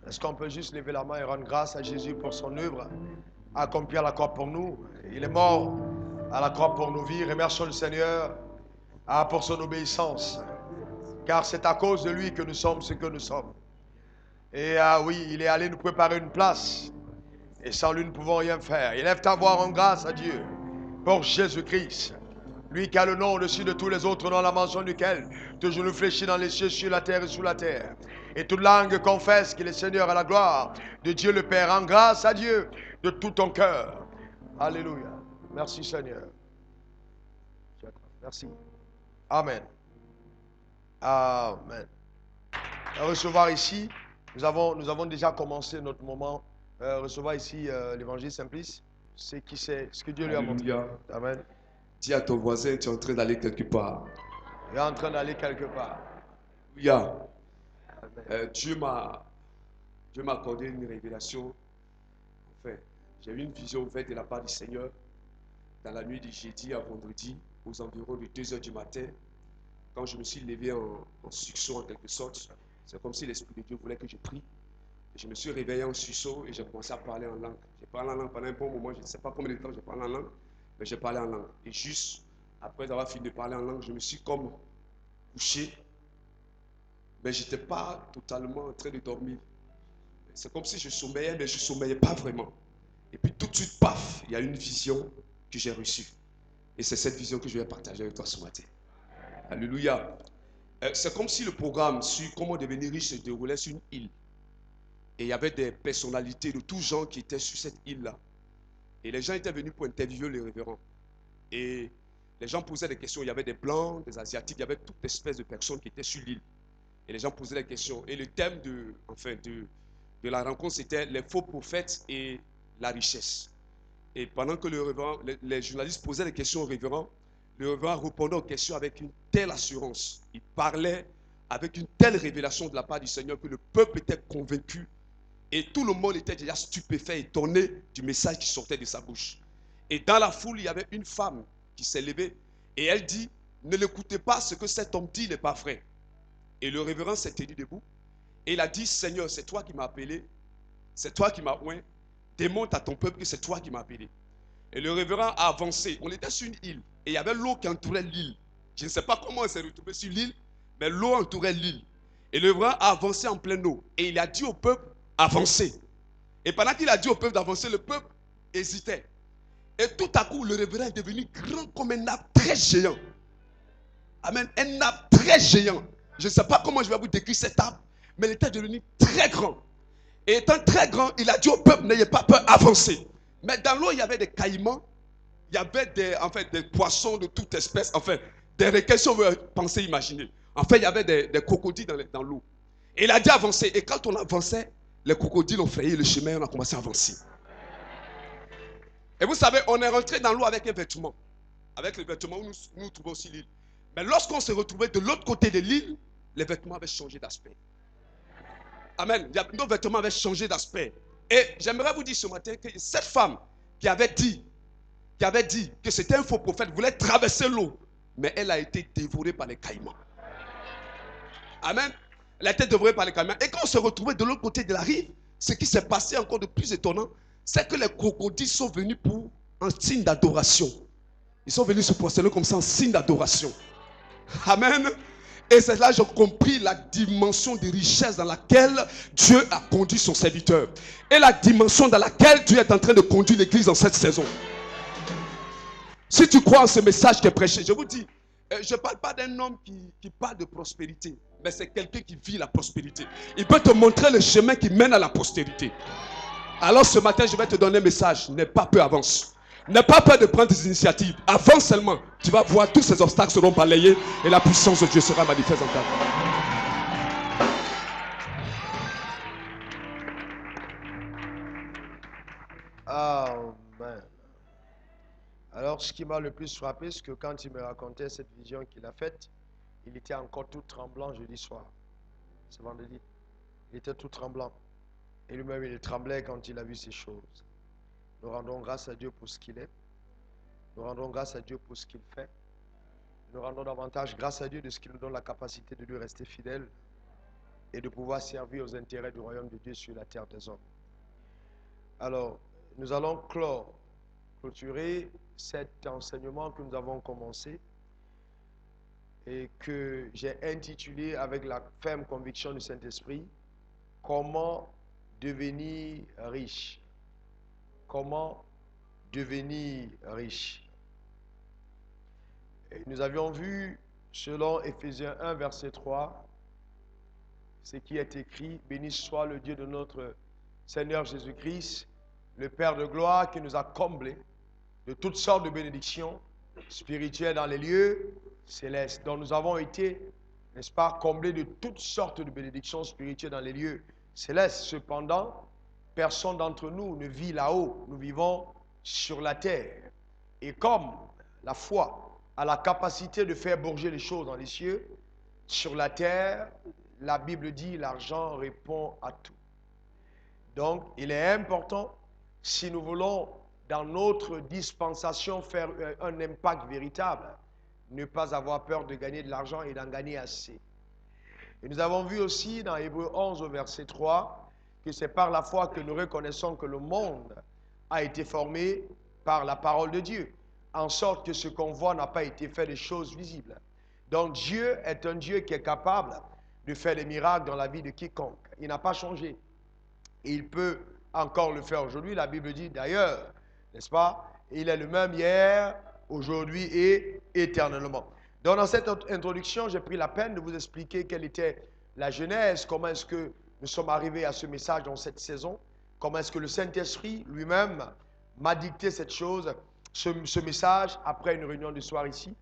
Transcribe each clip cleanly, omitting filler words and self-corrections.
Est-ce qu'on peut juste lever la main et rendre grâce à Jésus pour son œuvre accomplie à la croix pour nous? Il est mort à la croix pour nos vies. Remercions le Seigneur pour son obéissance. Car c'est à cause de lui que nous sommes ce que nous sommes. Et oui, il est allé nous préparer une place. Et sans lui, nous ne pouvons rien faire. Élève ta voix en grâce à Dieu pour Jésus-Christ. Lui qui a le nom au-dessus de tous les autres, dans la mention duquel tout genou fléchit dans les cieux, sur la terre et sous la terre. Et toute langue confesse qu'il est Seigneur à la gloire de Dieu le Père. En grâce à Dieu de tout ton cœur. Alléluia. Merci Seigneur. Merci. Amen. Amen. À recevoir ici, nous avons déjà commencé notre moment. Recevoir ici l'évangile Simplice. C'est qui c'est, ce que Dieu lui a montré. Alléluia. Amen. Dis à ton voisin, tu es en train d'aller quelque part. Il est en train d'aller quelque part. Alléluia. Amen. Dieu m'a accordé une révélation. Enfin, j'ai eu une vision ouverte de la part du Seigneur dans la nuit de jeudi à vendredi, aux environs de 2 heures du matin. Quand je me suis levé en sursaut en quelque sorte, c'est comme si l'Esprit de Dieu voulait que je prie. Je me suis réveillé en sursaut et j'ai commencé à parler en langue. J'ai parlé en langue pendant un bon moment, je ne sais pas combien de temps j'ai parlé en langue, mais j'ai parlé en langue. Et juste après avoir fini de parler en langue, je me suis comme couché, mais je n'étais pas totalement en train de dormir. C'est comme si je sommeillais, mais je ne sommeillais pas vraiment. Et puis tout de suite, paf, il y a une vision que j'ai reçue. Et c'est cette vision que je vais partager avec toi ce matin. Alléluia. C'est comme si le programme sur comment devenir riche se déroulait sur une île. Et il y avait des personnalités de tous genres qui étaient sur cette île-là. Et les gens étaient venus pour interviewer les révérends. Et les gens posaient des questions. Il y avait des blancs, des asiatiques, il y avait toute espèce de personnes qui étaient sur l'île. Et les gens posaient des questions. Et le thème de la rencontre, c'était les faux prophètes et la richesse. Et pendant que les journalistes posaient des questions au révérend, le révérend répondait aux questions avec une telle assurance. Il parlait avec une telle révélation de la part du Seigneur que le peuple était convaincu. Et tout le monde était déjà stupéfait, étonné du message qui sortait de sa bouche. Et dans la foule, il y avait une femme qui s'est levée et elle dit, ne l'écoutez pas, ce que cet homme dit n'est pas vrai. Et le révérend s'est tenu debout et il a dit, Seigneur, c'est toi qui m'as appelé, c'est toi qui m'as oint, démontre à ton peuple que c'est toi qui m'as appelé. Et le révérend a avancé. On était sur une île et il y avait l'eau qui entourait l'île. Je ne sais pas comment il s'est retrouvé sur l'île, mais l'eau entourait l'île. Et le révérend a avancé en pleine eau et il a dit au peuple, avancez. Et pendant qu'il a dit au peuple d'avancer, le peuple hésitait. Et tout à coup, le révérend est devenu grand comme un arbre très géant. Amen. Un arbre très géant. Je ne sais pas comment je vais vous décrire cet arbre, mais il était devenu très grand. Et étant très grand, il a dit au peuple, n'ayez pas peur, avancez. Mais dans l'eau, il y avait des caïmans, il y avait des poissons de toute espèce, enfin, des requins, si on veut penser, imaginer. En fait, il y avait des crocodiles dans l'eau. Et il a dit avancer. Et quand on avançait, les crocodiles ont frayé le chemin et on a commencé à avancer. Et vous savez, on est rentré dans l'eau avec un vêtement. Avec le vêtement où nous trouvons aussi l'île. Mais lorsqu'on s'est retrouvé de l'autre côté de l'île, les vêtements avaient changé d'aspect. Amen. Nos vêtements avaient changé d'aspect. Et j'aimerais vous dire ce matin que cette femme qui avait dit que c'était un faux prophète, voulait traverser l'eau, mais elle a été dévorée par les caïmans. Amen. Elle a été dévorée par les caïmans. Et quand on s'est retrouvé de l'autre côté de la rive, ce qui s'est passé encore de plus étonnant, c'est que les crocodiles sont venus pour un signe d'adoration. Ils sont venus se prosterner comme ça en signe d'adoration. Amen. Et c'est là que j'ai compris la dimension de richesse dans laquelle Dieu a conduit son serviteur. Et la dimension dans laquelle Dieu est en train de conduire l'église dans cette saison. Si tu crois en ce message qui est prêché, je vous dis, je ne parle pas d'un homme qui parle de prospérité, mais c'est quelqu'un qui vit la prospérité. Il peut te montrer le chemin qui mène à la postérité. Alors ce matin, je vais te donner un message. N'aie pas peur, avance. N'aie pas peur de prendre des initiatives. Avance seulement. Tu vas voir, tous ces obstacles seront balayés et la puissance de Dieu sera manifeste en ta vie. Amen. Alors, ce qui m'a le plus frappé, c'est que quand il me racontait cette vision qu'il a faite, il était encore tout tremblant jeudi soir. C'est vendredi. Il était tout tremblant. Et lui-même, il tremblait quand il a vu ces choses. Nous rendons grâce à Dieu pour ce qu'il est. Nous rendons grâce à Dieu pour ce qu'il fait. Nous rendons davantage grâce à Dieu de ce qu'il nous donne la capacité de lui rester fidèle. et de pouvoir servir aux intérêts du royaume de Dieu sur la terre des hommes. Alors, nous allons clôturer cet enseignement que nous avons commencé et que j'ai intitulé avec la ferme conviction du Saint-Esprit, comment devenir riche. Comment devenir riche. Et nous avions vu, selon Éphésiens 1, verset 3, ce qui est écrit, béni soit le Dieu de notre Seigneur Jésus-Christ, le Père de gloire qui nous a comblés de toutes sortes de bénédictions spirituelles dans les lieux célestes, dont nous avons été, n'est-ce pas, comblés de toutes sortes de bénédictions spirituelles dans les lieux célestes. Cependant, personne d'entre nous ne vit là-haut, nous vivons sur la terre. Et comme la foi a la capacité de faire bouger les choses dans les cieux, sur la terre, la Bible dit, l'argent répond à tout. Donc, il est important, si nous voulons, dans notre dispensation, faire un impact véritable, ne pas avoir peur de gagner de l'argent et d'en gagner assez. Et nous avons vu aussi dans Hébreux 11 au verset 3 que c'est par la foi que nous reconnaissons que le monde a été formé par la parole de Dieu, en sorte que ce qu'on voit n'a pas été fait de choses visibles. Donc Dieu est un Dieu qui est capable de faire des miracles dans la vie de quiconque. Il n'a pas changé. Et il peut encore le faire aujourd'hui. La Bible dit d'ailleurs, n'est-ce pas, il est le même hier, aujourd'hui et éternellement. Donc dans cette introduction, j'ai pris la peine de vous expliquer quelle était la genèse, comment est-ce que nous sommes arrivés à ce message dans cette saison, comment est-ce que le Saint-Esprit lui-même m'a dicté cette chose, ce message après une réunion du soir ici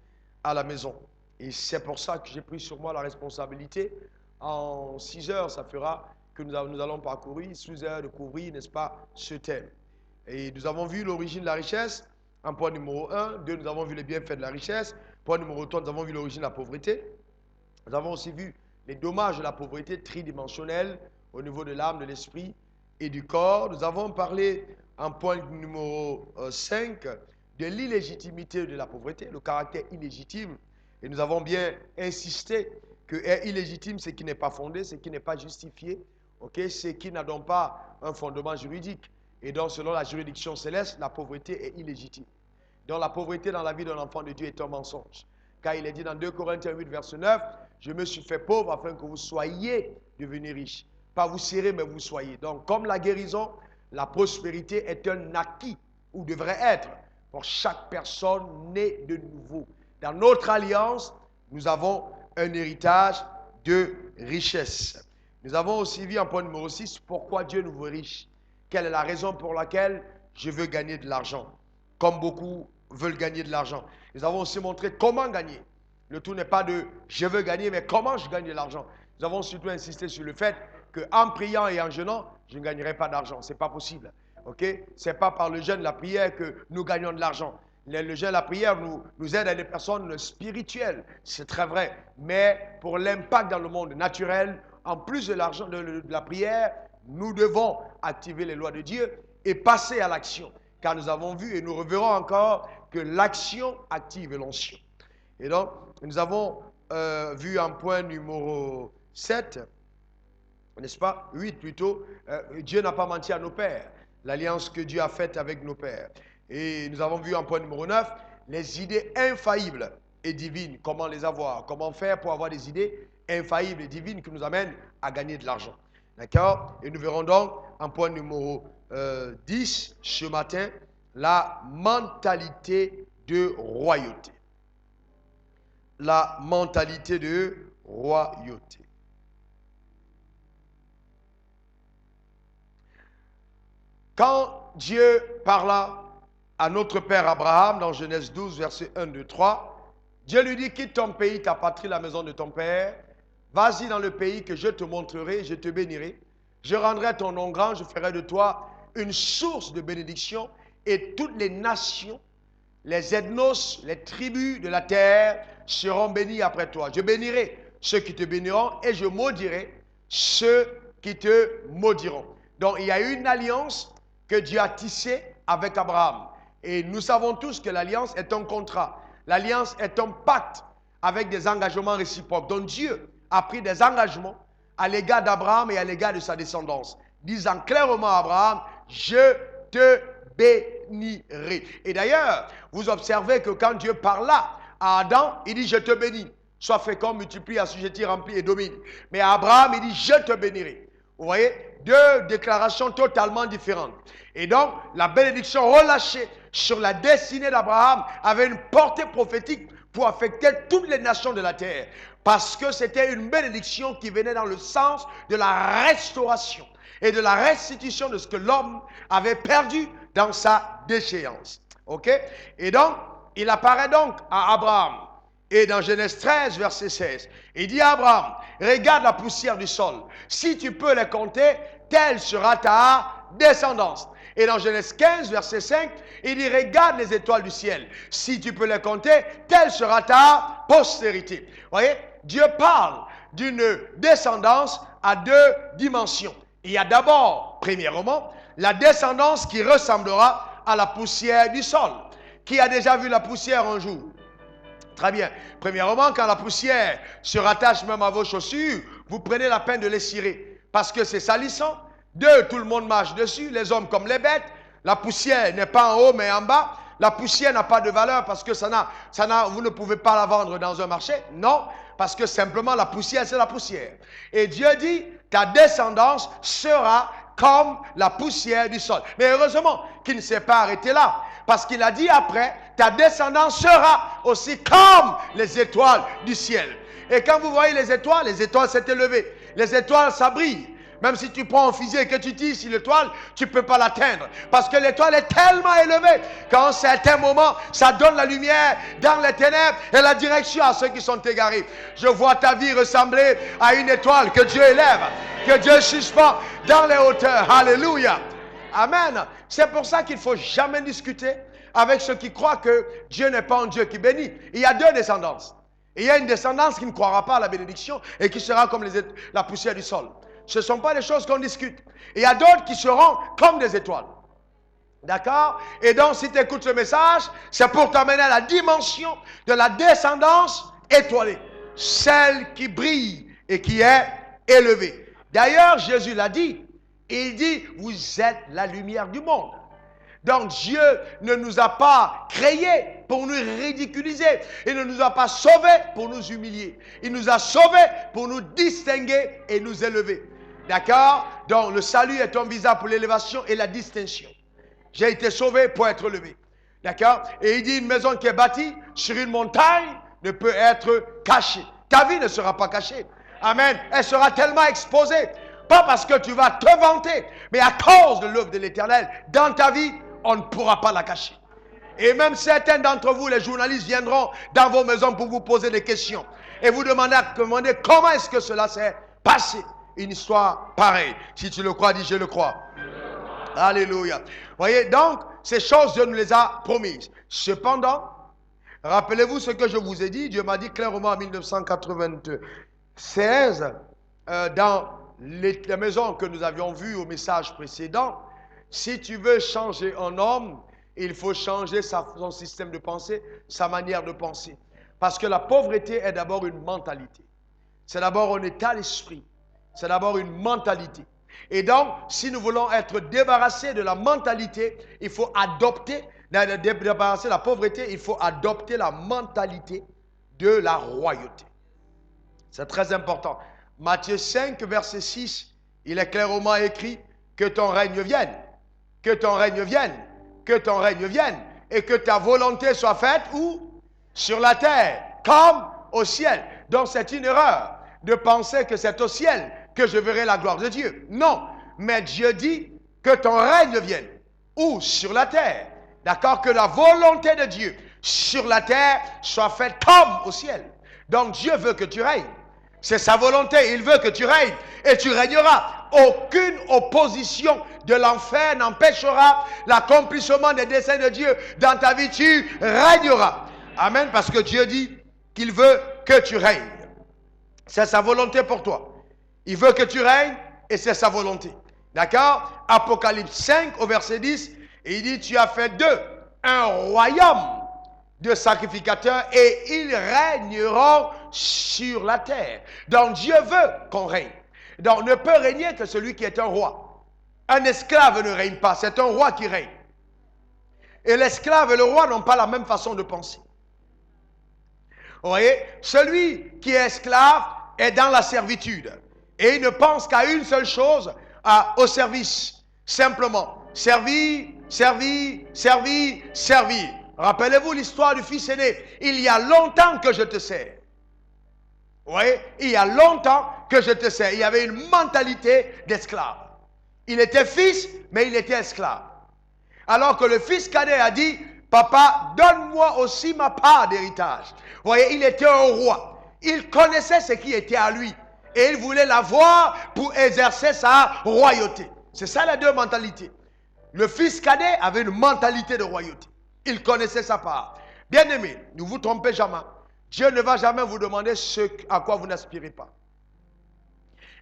à la maison. Et c'est pour ça que j'ai pris sur moi la responsabilité. En 6 heures, ça fera que nous allons parcourir 6 heures de couvrir, n'est-ce pas, ce thème. Et nous avons vu l'origine de la richesse, en point numéro 1. 2, nous avons vu les bienfaits de la richesse. Point numéro 3, nous avons vu l'origine de la pauvreté. Nous avons aussi vu les dommages de la pauvreté tridimensionnelle au niveau de l'âme, de l'esprit et du corps. Nous avons parlé en point numéro 5 de l'illégitimité de la pauvreté, le caractère illégitime. Et nous avons bien insisté que est illégitime, c'est qui n'est pas fondé, c'est qui n'est pas justifié, okay? C'est qui n'a donc pas un fondement juridique. Et donc, selon la juridiction céleste, la pauvreté est illégitime. Donc, la pauvreté dans la vie d'un enfant de Dieu est un mensonge. Car il est dit dans 2 Corinthiens 8, verset 9, « Je me suis fait pauvre afin que vous soyez devenus riches. » Pas vous serez, mais vous soyez. Donc, comme la guérison, la prospérité est un acquis, ou devrait être, pour chaque personne née de nouveau. Dans notre alliance, nous avons un héritage de richesse. Nous avons aussi vu en point numéro 6, pourquoi Dieu nous veut riches. Quelle est la raison pour laquelle je veux gagner de l'argent, comme beaucoup veulent gagner de l'argent. Nous avons aussi montré comment gagner. Le tout n'est pas de je veux gagner, mais comment je gagne de l'argent. Nous avons surtout insisté sur le fait qu'en priant et en jeûnant, je ne gagnerai pas d'argent. Ce n'est pas possible. Okay? Ce n'est pas par le jeûne, la prière que nous gagnons de l'argent. Le jeûne, la prière nous aide à des personnes spirituelles. C'est très vrai. Mais pour l'impact dans le monde naturel, en plus de l'argent, de la prière, nous devons activer les lois de Dieu et passer à l'action. Car nous avons vu et nous reverrons encore que l'action active l'onction. Et donc, nous avons vu un point numéro 7, n'est-ce pas? 8 plutôt. Dieu n'a pas menti à nos pères. L'alliance que Dieu a faite avec nos pères. Et nous avons vu en point numéro 9, les idées infaillibles et divines. Comment les avoir? Comment faire pour avoir des idées infaillibles et divines qui nous amènent à gagner de l'argent. D'accord? Et nous verrons donc en point numéro 10 ce matin, la mentalité de royauté. La mentalité de royauté. Quand Dieu parla à notre père Abraham dans Genèse 12, versets 1, 2, 3, Dieu lui dit, quitte ton pays, ta patrie, la maison de ton père, vas-y dans le pays que je te montrerai, je te bénirai, je rendrai ton nom grand, je ferai de toi une source de bénédiction et toutes les nations, les ethnos, les tribus de la terre seront bénies après toi. Je bénirai ceux qui te béniront et je maudirai ceux qui te maudiront. Donc il y a une alliance que Dieu a tissée avec Abraham. Et nous savons tous que l'alliance est un contrat. L'alliance est un pacte avec des engagements réciproques. Donc Dieu a pris des engagements à l'égard d'Abraham et à l'égard de sa descendance, disant clairement à Abraham, je te bénirai. Et d'ailleurs, vous observez que quand Dieu parla à Adam, il dit, je te bénis. Sois fécond, multiplie, assujetti, rempli et domine. Mais à Abraham, il dit, je te bénirai. Vous voyez, deux déclarations totalement différentes. Et donc, la bénédiction relâchée sur la destinée d'Abraham avait une portée prophétique pour affecter toutes les nations de la terre. Parce que c'était une bénédiction qui venait dans le sens de la restauration et de la restitution de ce que l'homme avait perdu dans sa déchéance. Ok? Et donc, il apparaît donc à Abraham. Et dans Genèse 13, verset 16, il dit à Abraham, regarde la poussière du sol. Si tu peux les compter, telle sera ta descendance. Et dans Genèse 15, verset 5, il dit, regarde les étoiles du ciel. Si tu peux les compter, telle sera ta postérité. Vous voyez, Dieu parle d'une descendance à deux dimensions. Il y a d'abord, premièrement, la descendance qui ressemblera à la poussière du sol. Qui a déjà vu la poussière un jour? Très bien. Premièrement, quand la poussière se rattache même à vos chaussures, vous prenez la peine de les cirer. Parce que c'est salissant. Deux, tout le monde marche dessus, les hommes comme les bêtes. La poussière n'est pas en haut, mais en bas. La poussière n'a pas de valeur parce que vous ne pouvez pas la vendre dans un marché. Non, parce que simplement la poussière, c'est la poussière. Et Dieu dit, ta descendance sera comme la poussière du sol. Mais heureusement qu'il ne s'est pas arrêté là. Parce qu'il a dit après, ta descendance sera aussi comme les étoiles du ciel. Et quand vous voyez les étoiles s'est élevées. Les étoiles, ça brille. Même si tu prends un fusil et que tu tires sur l'étoile, tu ne peux pas l'atteindre. Parce que l'étoile est tellement élevée qu'à un certain moment, ça donne la lumière dans les ténèbres et la direction à ceux qui sont égarés. Je vois ta vie ressembler à une étoile que Dieu élève, que Dieu suspend dans les hauteurs. Alléluia. Amen. C'est pour ça qu'il ne faut jamais discuter avec ceux qui croient que Dieu n'est pas un Dieu qui bénit. Il y a deux descendances. Il y a une descendance qui ne croira pas à la bénédiction et qui sera comme la poussière du sol. Ce ne sont pas les choses qu'on discute. Il y a d'autres qui seront comme des étoiles. D'accord? Et donc, si tu écoutes ce message, c'est pour t'amener à la dimension de la descendance étoilée. Celle qui brille et qui est élevée. D'ailleurs, Jésus l'a dit. Il dit, vous êtes la lumière du monde. Donc Dieu ne nous a pas créés pour nous ridiculiser. Il ne nous a pas sauvés pour nous humilier. Il nous a sauvés pour nous distinguer et nous élever. D'accord? Donc le salut est un visa pour l'élévation et la distinction. J'ai été sauvé pour être élevé. D'accord? Et il dit, une maison qui est bâtie sur une montagne ne peut être cachée. Ta vie ne sera pas cachée. Amen. Elle sera tellement exposée. Pas parce que tu vas te vanter, mais à cause de l'œuvre de l'Éternel dans ta vie, on ne pourra pas la cacher. Et même certains d'entre vous, les journalistes, viendront dans vos maisons pour vous poser des questions. Et vous demander comment est-ce que cela s'est passé. Une histoire pareille. Si tu le crois, dis je le crois. Alléluia. Voyez, donc, ces choses, Dieu nous les a promises. Cependant, rappelez-vous ce que je vous ai dit. Dieu m'a dit clairement en 1996, dans la maison que nous avions vue au message précédent, si tu veux changer un homme, il faut changer son système de pensée, sa manière de penser. Parce que la pauvreté est d'abord une mentalité. C'est d'abord un état d'esprit. C'est d'abord une mentalité. Et donc, si nous voulons être débarrassés de la mentalité, il faut adopter, débarrasser la pauvreté, il faut adopter la mentalité de la royauté. C'est très important. Matthieu 5, verset 6, il est clairement écrit que ton règne vienne, que ton règne vienne, que ton règne vienne, et que ta volonté soit faite où? Sur la terre, comme au ciel. Donc c'est une erreur de penser que c'est au ciel que je verrai la gloire de Dieu. Non, mais Dieu dit que ton règne vienne. Où? Sur la terre. D'accord? Que la volonté de Dieu sur la terre soit faite comme au ciel. Donc Dieu veut que tu règnes. C'est sa volonté, il veut que tu règnes et tu régneras. Aucune opposition de l'enfer n'empêchera l'accomplissement des desseins de Dieu dans ta vie, tu régneras. Amen, parce que Dieu dit qu'il veut que tu règnes. C'est sa volonté pour toi. Il veut que tu règnes et c'est sa volonté. D'accord? Apocalypse 5 au verset 10, il dit, tu as fait d'eux un royaume de sacrificateurs et ils régneront sur la terre. Donc Dieu veut qu'on règne. Donc, ne peut régner que celui qui est un roi. Un esclave ne règne pas, c'est un roi qui règne. Et l'esclave et le roi n'ont pas la même façon de penser. Vous voyez, celui qui est esclave est dans la servitude. Et il ne pense qu'à une seule chose, au service. Simplement, servir, servir, servir, servir. Rappelez-vous l'histoire du fils aîné. Il y a longtemps que je te sers. Vous voyez, il y a longtemps que je te sers. Il y avait une mentalité d'esclave. Il était fils, mais il était esclave. Alors que le fils cadet a dit, papa, donne-moi aussi ma part d'héritage. Vous voyez, il était un roi. Il connaissait ce qui était à lui. Et il voulait l'avoir pour exercer sa royauté. C'est ça les deux mentalités. Le fils cadet avait une mentalité de royauté. Il connaissait sa part. Bien-aimés, ne vous trompez jamais. Dieu ne va jamais vous demander ce à quoi vous n'aspirez pas.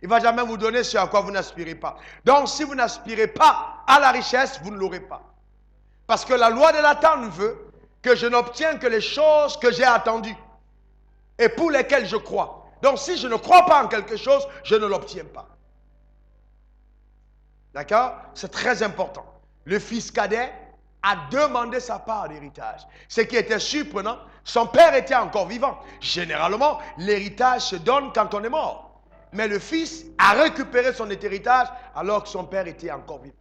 Il ne va jamais vous donner ce à quoi vous n'aspirez pas. Donc, si vous n'aspirez pas à la richesse, vous ne l'aurez pas. Parce que la loi de l'attente veut que je n'obtienne que les choses que j'ai attendues et pour lesquelles je crois. Donc, si je ne crois pas en quelque chose, je ne l'obtiens pas. D'accord? C'est très important. Le fils cadet a demandé sa part d'héritage. Ce qui était surprenant, son père était encore vivant. Généralement, l'héritage se donne quand on est mort. Mais le fils a récupéré son héritage alors que son père était encore vivant.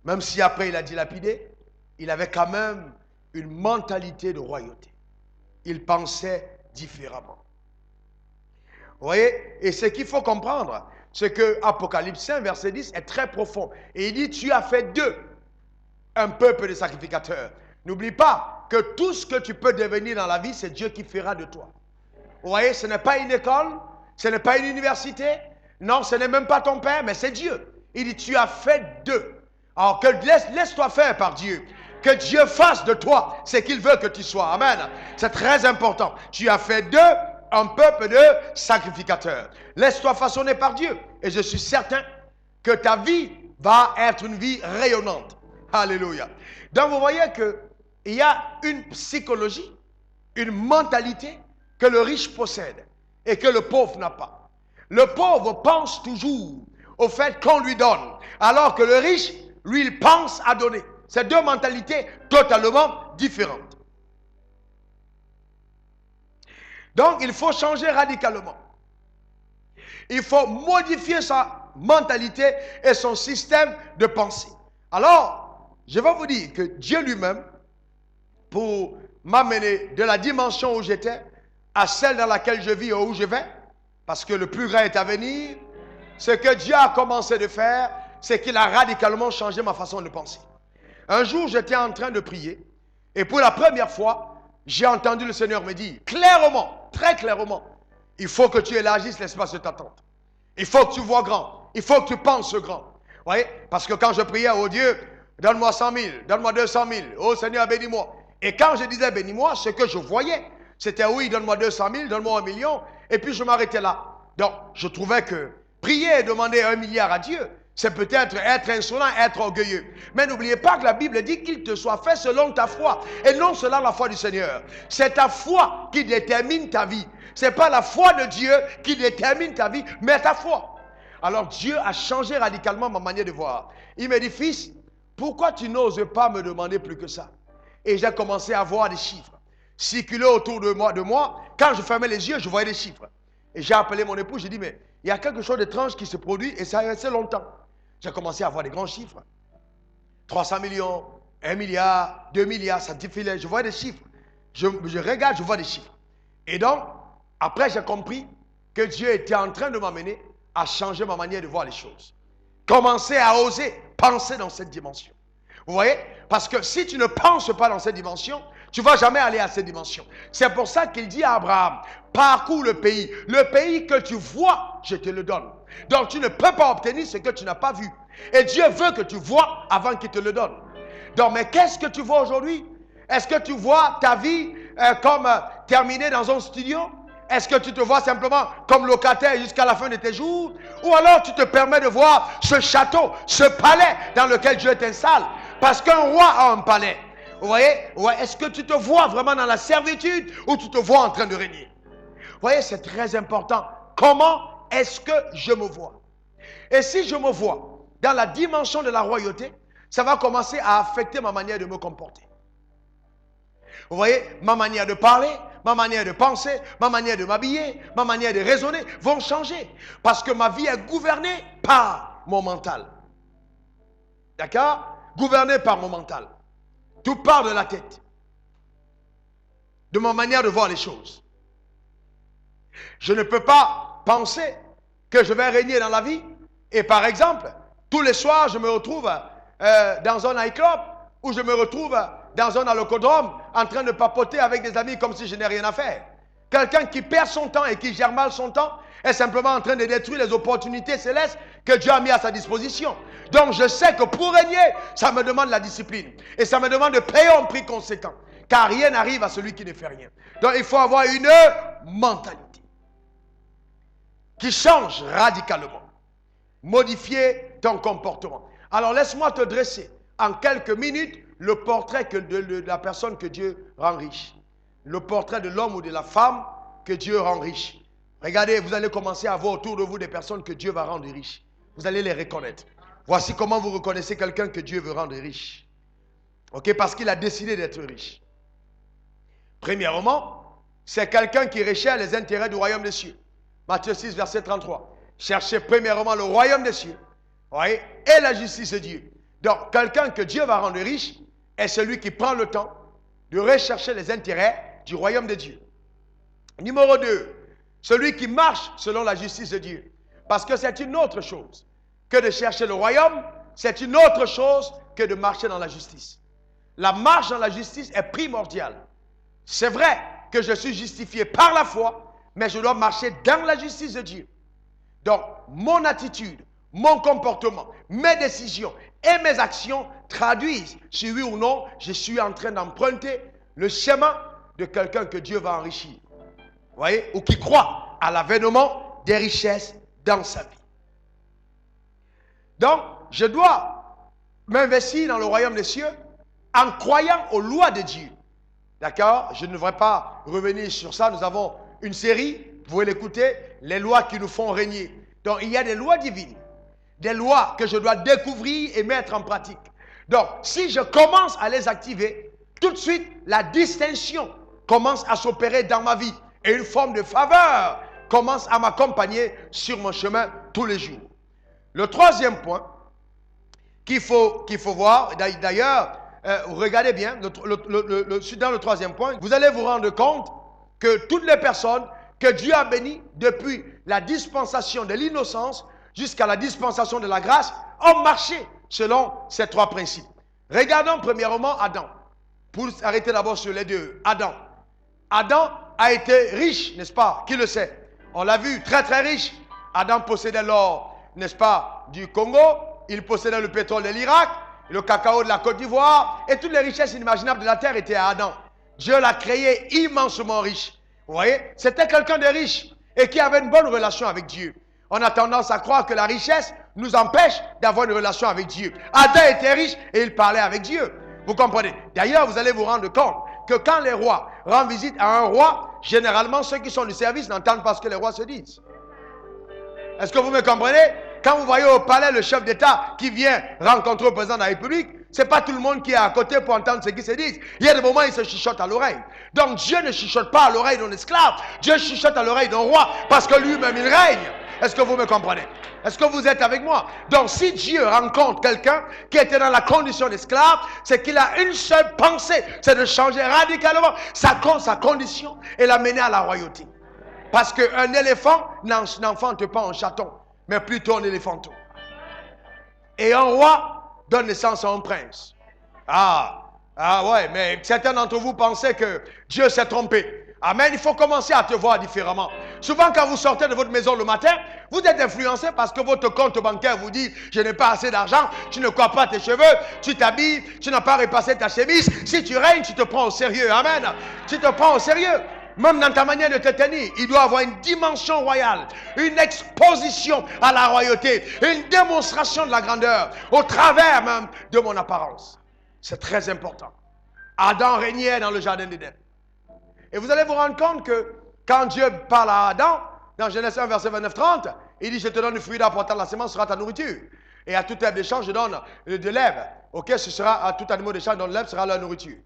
Même si après il a dilapidé, il avait quand même une mentalité de royauté. Il pensait différemment. Vous voyez? Et ce qu'il faut comprendre, c'est que Apocalypse 5, verset 10 est très profond. Et il dit, tu as fait d'eux un peuple de sacrificateurs. N'oublie pas que tout ce que tu peux devenir dans la vie, c'est Dieu qui fera de toi. Vous voyez, ce n'est pas une école, ce n'est pas une université, non, ce n'est même pas ton père, mais c'est Dieu. Il dit, tu as fait d'eux. Alors, laisse-toi faire par Dieu. Que Dieu fasse de toi ce qu'il veut que tu sois. Amen. C'est très important. Tu as fait d'eux un peuple de sacrificateurs. Laisse-toi façonner par Dieu. Et je suis certain que ta vie va être une vie rayonnante. Alléluia. Donc vous voyez qu'il y a une psychologie, une mentalité que le riche possède et que le pauvre n'a pas. Le pauvre pense toujours au fait qu'on lui donne, alors que le riche, lui, il pense à donner. C'est deux mentalités totalement différentes. Donc, il faut changer radicalement. Il faut modifier sa mentalité et son système de pensée. Alors, je vais vous dire que Dieu lui-même, pour m'amener de la dimension où j'étais à celle dans laquelle je vis et où je vais, parce que le plus grand est à venir, ce que Dieu a commencé de faire, c'est qu'il a radicalement changé ma façon de penser. Un jour, j'étais en train de prier et pour la première fois, j'ai entendu le Seigneur me dire clairement, très clairement, il faut que tu élargisses l'espace de ta tente. Il faut que tu vois grand. Il faut que tu penses grand. Vous voyez? Parce que quand je priais, oh Dieu, donne-moi 100 000, donne-moi 200 000, oh Seigneur, bénis-moi. Et quand je disais bénis-moi, ce que je voyais, c'était oui, donne-moi 200 000, donne-moi 1 million, et puis je m'arrêtais là. Donc, je trouvais que prier et demander 1 milliard à Dieu, c'est peut-être être insolent, être orgueilleux. Mais n'oubliez pas que la Bible dit qu'il te soit fait selon ta foi, et non selon la foi du Seigneur. C'est ta foi qui détermine ta vie. Ce n'est pas la foi de Dieu qui détermine ta vie, mais ta foi. Alors Dieu a changé radicalement ma manière de voir. Il me dit, fils, pourquoi tu n'oses pas me demander plus que ça? Et j'ai commencé à voir des chiffres circuler autour de moi. Quand je fermais les yeux, je voyais des chiffres. Et j'ai appelé mon époux, j'ai dit, mais il y a quelque chose d'étrange qui se produit et ça a resté longtemps. J'ai commencé à voir des grands chiffres. 300 millions, 1 milliard, 2 milliards, ça défilait. Je vois des chiffres. Je regarde, je vois des chiffres. Et donc, après, j'ai compris que Dieu était en train de m'amener à changer ma manière de voir les choses. Commencer à oser penser dans cette dimension. Vous voyez? Parce que si tu ne penses pas dans cette dimension, tu ne vas jamais aller à cette dimension. C'est pour ça qu'il dit à Abraham, parcours le pays. Le pays que tu vois, je te le donne. Donc tu ne peux pas obtenir ce que tu n'as pas vu. Et Dieu veut que tu vois avant qu'il te le donne. Donc, mais qu'est-ce que tu vois aujourd'hui? Est-ce que tu vois ta vie comme terminée dans un studio? Est-ce que tu te vois simplement comme locataire jusqu'à la fin de tes jours? Ou alors tu te permets de voir ce château, ce palais dans lequel Dieu t'installe? Parce qu'un roi a un palais. Vous voyez? Ouais, est-ce que tu te vois vraiment dans la servitude ou tu te vois en train de régner? Vous voyez, c'est très important. Comment est-ce que je me vois? Et si je me vois dans la dimension de la royauté, ça va commencer à affecter ma manière de me comporter. Vous voyez, ma manière de parler, ma manière de penser, ma manière de m'habiller, ma manière de raisonner vont changer. Parce que ma vie est gouvernée par mon mental. D'accord? Gouvernée par mon mental. Tout part de la tête. De ma manière de voir les choses. Je ne peux pas penser que je vais régner dans la vie. Et par exemple, tous les soirs, je me retrouve dans un nightclub ou je me retrouve dans un allocodrome en train de papoter avec des amis comme si je n'ai rien à faire. Quelqu'un qui perd son temps et qui gère mal son temps est simplement en train de détruire les opportunités célestes que Dieu a mis à sa disposition. Donc je sais que pour régner, ça me demande la discipline. Et ça me demande de payer un prix conséquent. Car rien n'arrive à celui qui ne fait rien. Donc il faut avoir une mentalité qui change radicalement. Modifier ton comportement. Alors laisse-moi te dresser en quelques minutes le portrait de la personne que Dieu rend riche. Le portrait de l'homme ou de la femme que Dieu rend riche. Regardez, vous allez commencer à voir autour de vous des personnes que Dieu va rendre riches. Vous allez les reconnaître. Voici comment vous reconnaissez quelqu'un que Dieu veut rendre riche. Ok, parce qu'il a décidé d'être riche. Premièrement, c'est quelqu'un qui recherche les intérêts du royaume des cieux. Matthieu 6, verset 33. Cherchez premièrement le royaume des cieux, voyez, et la justice de Dieu. Donc, quelqu'un que Dieu va rendre riche est celui qui prend le temps de rechercher les intérêts du royaume de Dieu. Numéro 2, celui qui marche selon la justice de Dieu. Parce que c'est une autre chose que de chercher le royaume, c'est une autre chose que de marcher dans la justice. La marche dans la justice est primordiale. C'est vrai que je suis justifié par la foi, mais je dois marcher dans la justice de Dieu. Donc, mon attitude, mon comportement, mes décisions et mes actions traduisent si oui ou non je suis en train d'emprunter le chemin de quelqu'un que Dieu va enrichir. Vous voyez? Ou qui croit à l'avènement des richesses dans sa vie. Donc, je dois m'investir dans le royaume des cieux en croyant aux lois de Dieu. D'accord? Je ne devrais pas revenir sur ça. Nous avons une série, vous pouvez l'écouter, les lois qui nous font régner. Donc, il y a des lois divines, des lois que je dois découvrir et mettre en pratique. Donc, si je commence à les activer, tout de suite, la distinction commence à s'opérer dans ma vie. Et une forme de faveur commence à m'accompagner sur mon chemin tous les jours. Le troisième point qu'il faut voir, d'ailleurs, regardez bien, dans le troisième point, vous allez vous rendre compte que toutes les personnes que Dieu a bénies depuis la dispensation de l'innocence jusqu'à la dispensation de la grâce ont marché selon ces trois principes. Regardons premièrement Adam. Pour arrêter d'abord sur les deux. Adam. Adam a été riche, n'est-ce pas? Qui le sait? On l'a vu, très très riche. Adam possédait l'or, n'est-ce pas, du Congo. Il possédait le pétrole de l'Irak, le cacao de la Côte d'Ivoire. Et toutes les richesses inimaginables de la terre étaient à Adam. Dieu l'a créé immensement riche. Vous voyez? C'était quelqu'un de riche et qui avait une bonne relation avec Dieu. On a tendance à croire que la richesse nous empêche d'avoir une relation avec Dieu. Adam était riche et il parlait avec Dieu. Vous comprenez? D'ailleurs, vous allez vous rendre compte que quand les rois rendent visite à un roi, généralement ceux qui sont du service n'entendent pas ce que les rois se disent. Est-ce que vous me comprenez? Quand vous voyez au palais le chef d'État qui vient rencontrer le président de la République, ce n'est pas tout le monde qui est à côté pour entendre ce qui se dit. Il y a des moments où il se chuchote à l'oreille. Donc Dieu ne chuchote pas à l'oreille d'un esclave. Dieu chuchote à l'oreille d'un roi parce que lui-même il règne. Est-ce que vous me comprenez? Est-ce que vous êtes avec moi? Donc si Dieu rencontre quelqu'un qui était dans la condition d'esclave, c'est qu'il a une seule pensée, c'est de changer radicalement sa condition et l'amener à la royauté. Parce qu'un éléphant n'enfante pas un chaton, mais plutôt un éléphanteau. Et un roi donne naissance à un prince. Ah ouais, mais certains d'entre vous pensaient que Dieu s'est trompé. Amen, il faut commencer à te voir différemment. Souvent quand vous sortez de votre maison le matin, vous êtes influencé parce que votre compte bancaire vous dit « Je n'ai pas assez d'argent, tu ne coiffes pas tes cheveux, tu t'habilles, tu n'as pas repassé ta chemise. Si tu règnes, tu te prends au sérieux. » Amen. Tu te prends au sérieux. Même dans ta manière de te tenir, il doit avoir une dimension royale, une exposition à la royauté, une démonstration de la grandeur, au travers même de mon apparence. C'est très important. Adam régnait dans le jardin d'Éden. Et vous allez vous rendre compte que quand Dieu parle à Adam, dans Genèse 1, verset 29-30, Il dit, je te donne le fruit d'arbre portant la semence, ce sera ta nourriture. Et à tout herbe des champs, je donne de l'herbe. Ok, ce sera à tout animal des champs, dont l'herbe sera leur nourriture.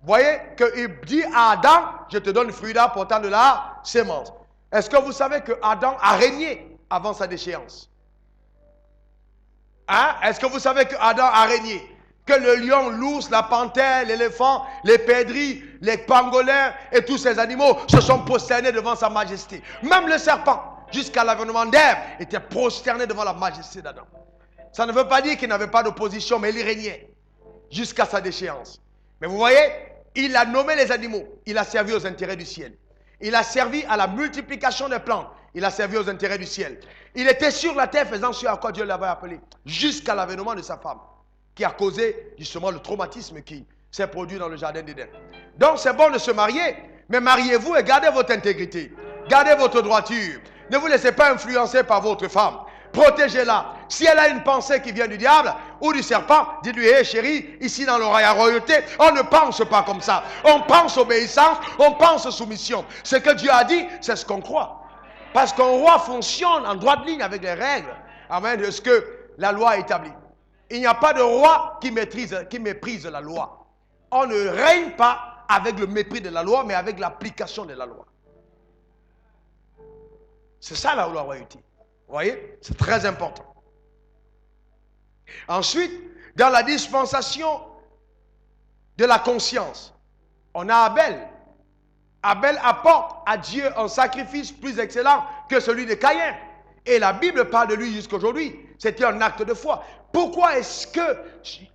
Vous voyez qu'il dit à Adam, je te donne le fruit d'arbre portant de la semence. Est-ce que vous savez que Adam a régné avant sa déchéance? Hein? Est-ce que vous savez que Adam a régné? Que le lion, l'ours, la panthère, l'éléphant, les perdrix, les pangolins et tous ces animaux se sont prosternés devant sa majesté. Même le serpent, jusqu'à l'avènement d'Ève, était prosterné devant la majesté d'Adam. Ça ne veut pas dire qu'il n'avait pas d'opposition, mais il régnait jusqu'à sa déchéance. Mais vous voyez, il a nommé les animaux. Il a servi aux intérêts du ciel. Il a servi à la multiplication des plantes. Il a servi aux intérêts du ciel. Il était sur la terre faisant ce à quoi Dieu l'avait appelé, jusqu'à l'avènement de sa femme, qui a causé justement le traumatisme qui s'est produit dans le jardin d'Éden. Donc c'est bon de se marier, mais mariez-vous et gardez votre intégrité. Gardez votre droiture. Ne vous laissez pas influencer par votre femme. Protégez-la. Si elle a une pensée qui vient du diable ou du serpent, dites-lui, hé chérie, ici dans la royauté, on ne pense pas comme ça. On pense obéissance, on pense soumission. Ce que Dieu a dit, c'est ce qu'on croit. Parce qu'un roi fonctionne en droite ligne avec les règles, amen, de ce que la loi a établi. Il n'y a pas de roi qui méprise la loi. On ne règne pas avec le mépris de la loi, mais avec l'application de la loi. C'est ça la royauté. Vous voyez? C'est très important. Ensuite, dans la dispensation de la conscience, on a Abel. Abel apporte à Dieu un sacrifice plus excellent que celui de Caïn. Et la Bible parle de lui jusqu'à aujourd'hui. C'était un acte de foi. Pourquoi est-ce que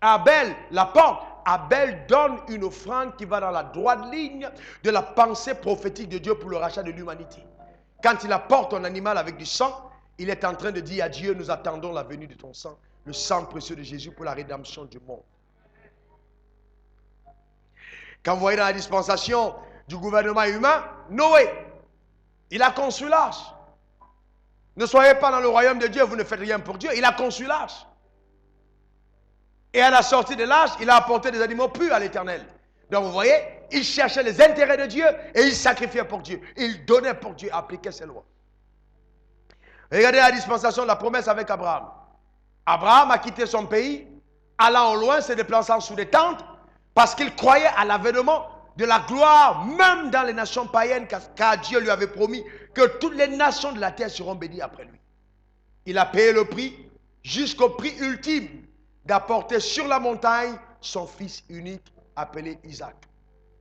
Abel l'apporte? Abel donne une offrande qui va dans la droite ligne de la pensée prophétique de Dieu pour le rachat de l'humanité. Quand il apporte un animal avec du sang, il est en train de dire à Dieu, nous attendons la venue de ton sang, le sang précieux de Jésus pour la rédemption du monde. Quand vous voyez dans la dispensation du gouvernement humain, Noé, il a conçu l'arche. Ne soyez pas dans le royaume de Dieu, vous ne faites rien pour Dieu. Il a conçu l'arche. Et à la sortie de l'arche, il a apporté des animaux purs à l'Éternel. Donc vous voyez, il cherchait les intérêts de Dieu et il sacrifiait pour Dieu. Il donnait pour Dieu, appliquait ses lois. Regardez la dispensation de la promesse avec Abraham. Abraham a quitté son pays, allant au loin, se déplaçant sous des tentes, parce qu'il croyait à l'avènement de la gloire, même dans les nations païennes, car Dieu lui avait promis que toutes les nations de la terre seront bénies après lui. Il a payé le prix, jusqu'au prix ultime, d'apporter sur la montagne son fils unique, appelé Isaac.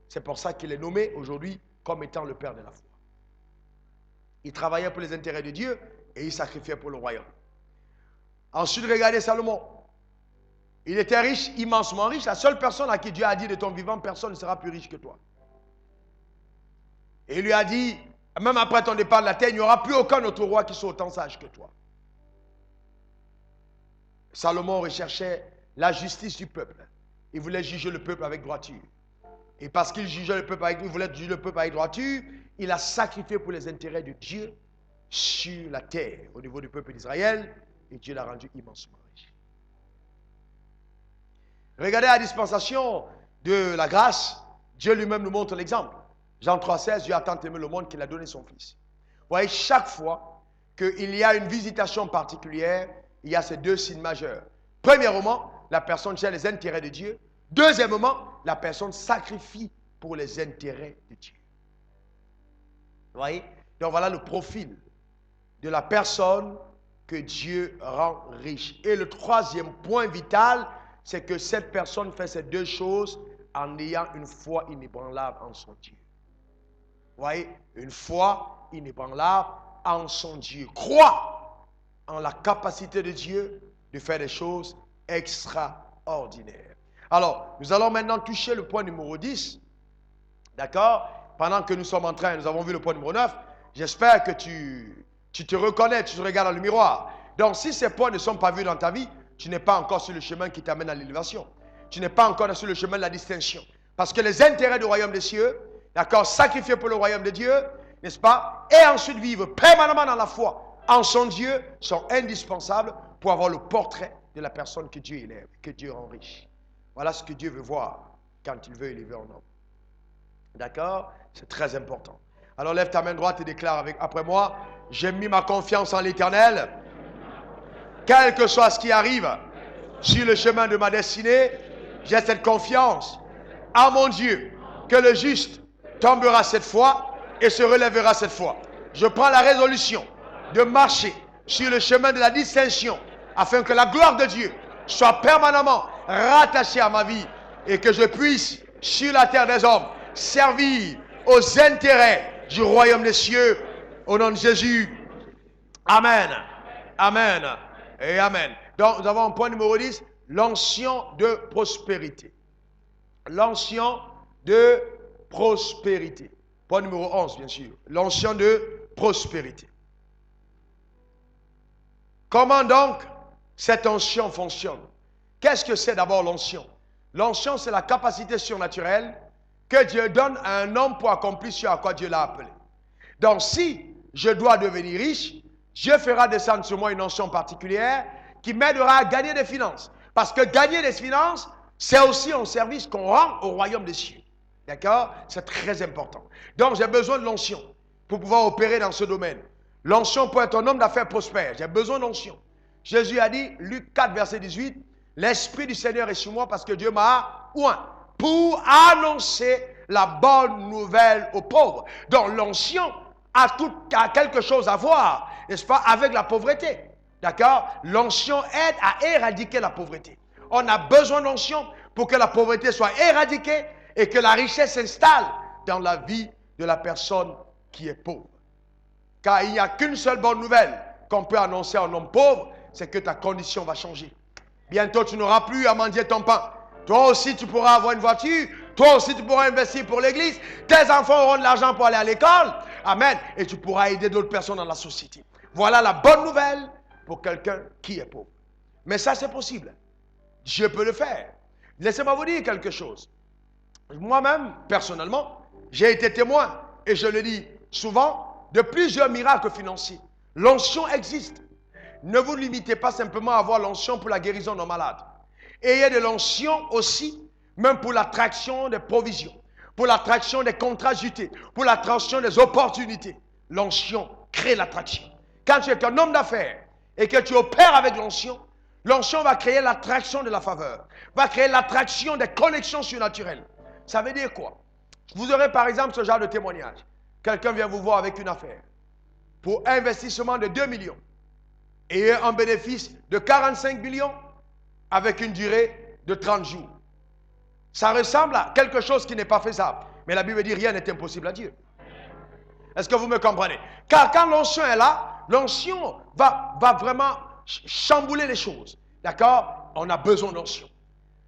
C'est pour ça qu'il est nommé aujourd'hui comme étant le père de la foi. Il travaillait pour les intérêts de Dieu et il sacrifiait pour le royaume. Ensuite, regardez Salomon. Il était riche, immensement riche. La seule personne à qui Dieu a dit de ton vivant, personne ne sera plus riche que toi. Et il lui a dit, même après ton départ de la terre, il n'y aura plus aucun autre roi qui soit autant sage que toi. Salomon recherchait la justice du peuple. Il voulait juger le peuple avec droiture. Et parce qu'il jugeait le peuple il voulait juger le peuple avec droiture, il a sacrifié pour les intérêts de Dieu sur la terre, au niveau du peuple d'Israël, et Dieu l'a rendu immensement riche. Regardez la dispensation de la grâce, Dieu lui-même nous montre l'exemple. Jean 3,16, Dieu a tant aimé le monde qu'il a donné son Fils. Vous voyez, chaque fois qu'il y a une visitation particulière, il y a ces deux signes majeurs. Premièrement, la personne cherche les intérêts de Dieu. Deuxièmement, la personne sacrifie pour les intérêts de Dieu. Vous voyez? Donc voilà le profil de la personne que Dieu rend riche. Et le troisième point vital, c'est que cette personne fait ces deux choses en ayant une foi inébranlable en son Dieu. Vous voyez? Une foi inébranlable en son Dieu. Croit en la capacité de Dieu de faire des choses extraordinaires. Alors, nous allons maintenant toucher le point numéro 10. D'accord? Pendant que nous sommes en train, nous avons vu le point numéro 9. J'espère que tu te reconnais, tu te regardes dans le miroir. Donc, si ces points ne sont pas vus dans ta vie, tu n'es pas encore sur le chemin qui t'amène à l'élévation. Tu n'es pas encore sur le chemin de la distinction. Parce que les intérêts du royaume des cieux, d'accord, sacrifiés pour le royaume de Dieu, n'est-ce pas, et ensuite vivre permanemment dans la foi en son Dieu, sont indispensables pour avoir le portrait de la personne que Dieu élève, que Dieu rend riche. Voilà ce que Dieu veut voir quand il veut élever un homme. D'accord? C'est très important. Alors lève ta main droite et déclare après moi, j'ai mis ma confiance en l'Éternel. Quel que soit ce qui arrive sur le chemin de ma destinée, j'ai cette confiance en mon Dieu que le juste tombera cette fois et se relèvera cette fois. Je prends la résolution de marcher sur le chemin de la distinction afin que la gloire de Dieu soit permanemment rattachée à ma vie et que je puisse, sur la terre des hommes, servir aux intérêts du royaume des cieux. Au nom de Jésus. Amen. Amen. Et amen. Donc, nous avons un point numéro 10, l'onction de prospérité. L'onction de prospérité. Point numéro 11, bien sûr. L'onction de prospérité. Comment donc cette onction fonctionne? Qu'est-ce que c'est d'abord l'onction? L'onction, c'est la capacité surnaturelle que Dieu donne à un homme pour accomplir ce à quoi Dieu l'a appelé. Donc, si je dois devenir riche, Dieu fera descendre sur moi une onction particulière qui m'aidera à gagner des finances. Parce que gagner des finances, c'est aussi un service qu'on rend au royaume des cieux. D'accord? C'est très important. Donc, j'ai besoin de l'onction pour pouvoir opérer dans ce domaine. L'onction pour être un homme d'affaires prospère. J'ai besoin d'onction. Jésus a dit, Luc 4, verset 18, « L'Esprit du Seigneur est sur moi parce que Dieu m'a oint pour annoncer la bonne nouvelle aux pauvres. » Donc, l'onction a quelque chose à voir, n'est-ce pas, avec la pauvreté. D'accord? L'onction aide à éradiquer la pauvreté. On a besoin d'onction pour que la pauvreté soit éradiquée et que la richesse s'installe dans la vie de la personne qui est pauvre. Car il n'y a qu'une seule bonne nouvelle qu'on peut annoncer à un homme pauvre, c'est que ta condition va changer. Bientôt, tu n'auras plus à mendier ton pain. Toi aussi, tu pourras avoir une voiture. Toi aussi, tu pourras investir pour l'église. Tes enfants auront de l'argent pour aller à l'école. Amen. Et tu pourras aider d'autres personnes dans la société. Voilà la bonne nouvelle pour quelqu'un qui est pauvre. Mais ça, c'est possible. Dieu peut le faire. Laissez-moi vous dire quelque chose. Moi-même, personnellement, j'ai été témoin, et je le dis souvent, de plusieurs miracles financiers. L'onction existe. Ne vous limitez pas simplement à avoir l'onction pour la guérison d'un malade. Ayez de l'onction aussi, même pour l'attraction des provisions, pour l'attraction des contrats jutés, pour l'attraction des opportunités. L'onction crée l'attraction. Quand tu es un homme d'affaires et que tu opères avec l'onction, l'onction va créer l'attraction de la faveur, va créer l'attraction des connexions surnaturelles. Ça veut dire quoi? Vous aurez par exemple ce genre de témoignage. Quelqu'un vient vous voir avec une affaire pour investissement de 2 millions et un bénéfice de 45 millions avec une durée de 30 jours. Ça ressemble à quelque chose qui n'est pas faisable. Mais la Bible dit rien n'est impossible à Dieu. Est-ce que vous me comprenez? Car quand l'onction est là, l'onction va vraiment chambouler les choses. D'accord? On a besoin d'onction.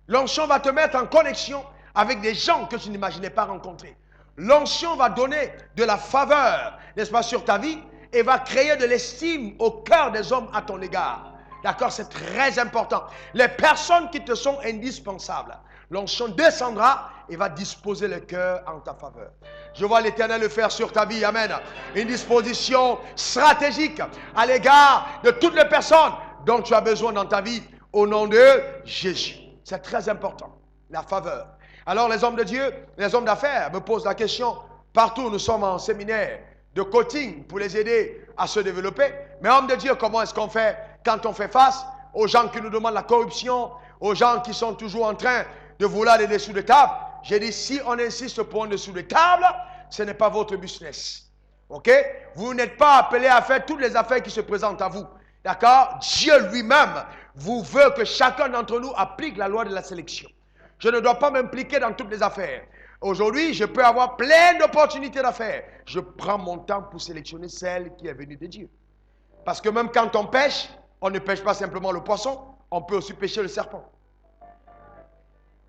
L'onction va te mettre en connexion avec des gens que tu n'imaginais pas rencontrer. L'onction va donner de la faveur, n'est-ce pas, sur ta vie et va créer de l'estime au cœur des hommes à ton égard. D'accord? C'est très important. Les personnes qui te sont indispensables, l'onction descendra et va disposer le cœur en ta faveur. Je vois l'Éternel le faire sur ta vie. Amen. Une disposition stratégique à l'égard de toutes les personnes dont tu as besoin dans ta vie au nom de Jésus. C'est très important. La faveur. Alors les hommes de Dieu, les hommes d'affaires me posent la question. Partout nous sommes en séminaire de coaching pour les aider à se développer. Mais hommes de Dieu, comment est-ce qu'on fait quand on fait face aux gens qui nous demandent la corruption, aux gens qui sont toujours en train de vouloir des dessous de table? J'ai dit, si on insiste pour un dessous de table, ce n'est pas votre business. Ok? Vous n'êtes pas appelé à faire toutes les affaires qui se présentent à vous. D'accord? Dieu lui-même vous veut que chacun d'entre nous applique la loi de la sélection. Je ne dois pas m'impliquer dans toutes les affaires. Aujourd'hui, je peux avoir plein d'opportunités d'affaires. Je prends mon temps pour sélectionner celle qui est venue de Dieu. Parce que même quand on pêche, on ne pêche pas simplement le poisson, on peut aussi pêcher le serpent.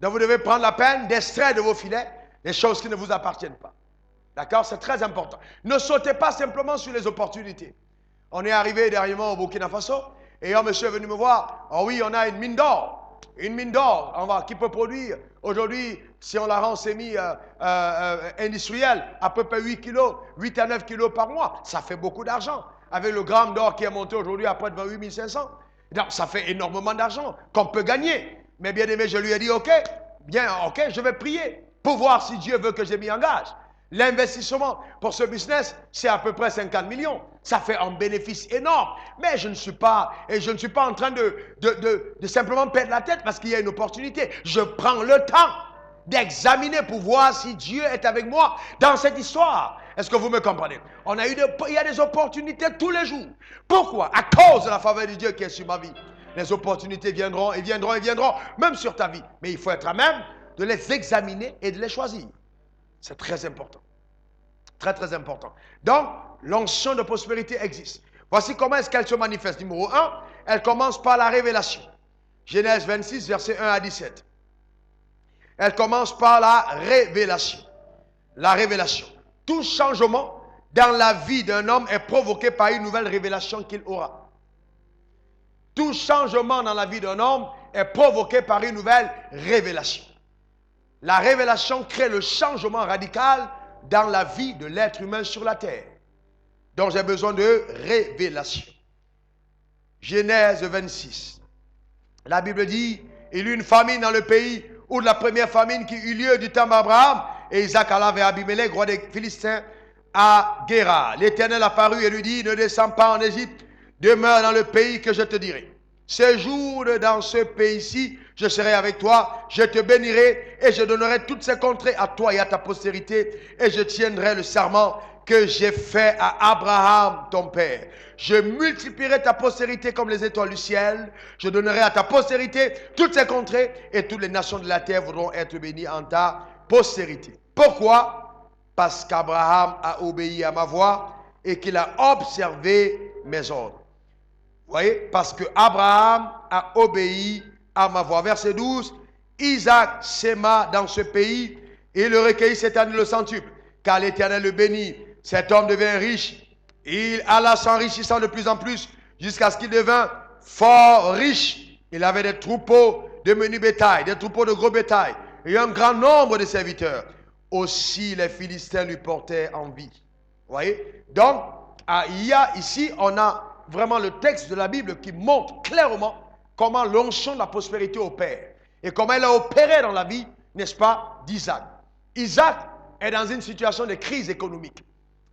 Donc vous devez prendre la peine d'extraire de vos filets les choses qui ne vous appartiennent pas. D'accord? C'est très important. Ne sautez pas simplement sur les opportunités. On est arrivé dernièrement au Burkina Faso et un monsieur est venu me voir. Oh oui, on a une mine d'or. Une mine d'or qui peut produire aujourd'hui, si on la rend semi-industrielle, à peu près 8 à 9 kilos par mois. Ça fait beaucoup d'argent. Avec le gramme d'or qui est monté aujourd'hui à près de 28 500. Donc ça fait énormément d'argent qu'on peut gagner. Mais bien aimé, je lui ai dit, ok, je vais prier pour voir si Dieu veut que je m'y engage. L'investissement pour ce business, c'est à peu près 50 millions. Ça fait un bénéfice énorme. Mais je ne suis pas en train de simplement perdre la tête parce qu'il y a une opportunité. Je prends le temps d'examiner pour voir si Dieu est avec moi dans cette histoire. Est-ce que vous me comprenez? Il y a des opportunités tous les jours. Pourquoi? À cause de la faveur de Dieu qui est sur ma vie. Les opportunités viendront et viendront et viendront, même sur ta vie. Mais il faut être à même de les examiner et de les choisir. C'est très important. Très, très important. Donc, l'onction de prospérité existe. Voici comment est-ce qu'elle se manifeste. Numéro 1, elle commence par la révélation. Genèse 26, versets 1 à 17. Elle commence par la révélation. La révélation. Tout changement dans la vie d'un homme est provoqué par une nouvelle révélation qu'il aura. Tout changement dans la vie d'un homme est provoqué par une nouvelle révélation. La révélation crée le changement radical dans la vie de l'être humain sur la terre. Donc j'ai besoin de révélation. Genèse 26. La Bible dit, il y eut une famine dans le pays, ou de la première famine qui eut lieu du temps d'Abraham, et Isaac alla vers Abimelech, roi des Philistins, à Guérar. L'Éternel apparut et lui dit, ne descends pas en Égypte, demeure dans le pays que je te dirai. Séjourne dans ce pays-ci, je serai avec toi, je te bénirai et je donnerai toutes ces contrées à toi et à ta postérité, et je tiendrai le serment que j'ai fait à Abraham, ton père. Je multiplierai ta postérité comme les étoiles du ciel. Je donnerai à ta postérité toutes ces contrées, et toutes les nations de la terre voudront être bénies en ta postérité. Pourquoi? Parce qu'Abraham a obéi à ma voix et qu'il a observé mes ordres. Vous voyez? Parce que Abraham a obéi à ma voix. Verset 12. Isaac s'aima dans ce pays et le recueillit cette année le centuple, car l'Éternel le bénit. Cet homme devint riche. Il alla s'enrichissant de plus en plus jusqu'à ce qu'il devint fort riche. Il avait des troupeaux de menu bétail, des troupeaux de gros bétail et un grand nombre de serviteurs. Aussi les Philistins lui portaient envie. Vous voyez? Donc, ici, on a vraiment le texte de la Bible qui montre clairement comment l'onction de la prospérité opère et comment elle a opéré dans la vie, n'est-ce pas, d'Isaac. Isaac est dans une situation de crise économique.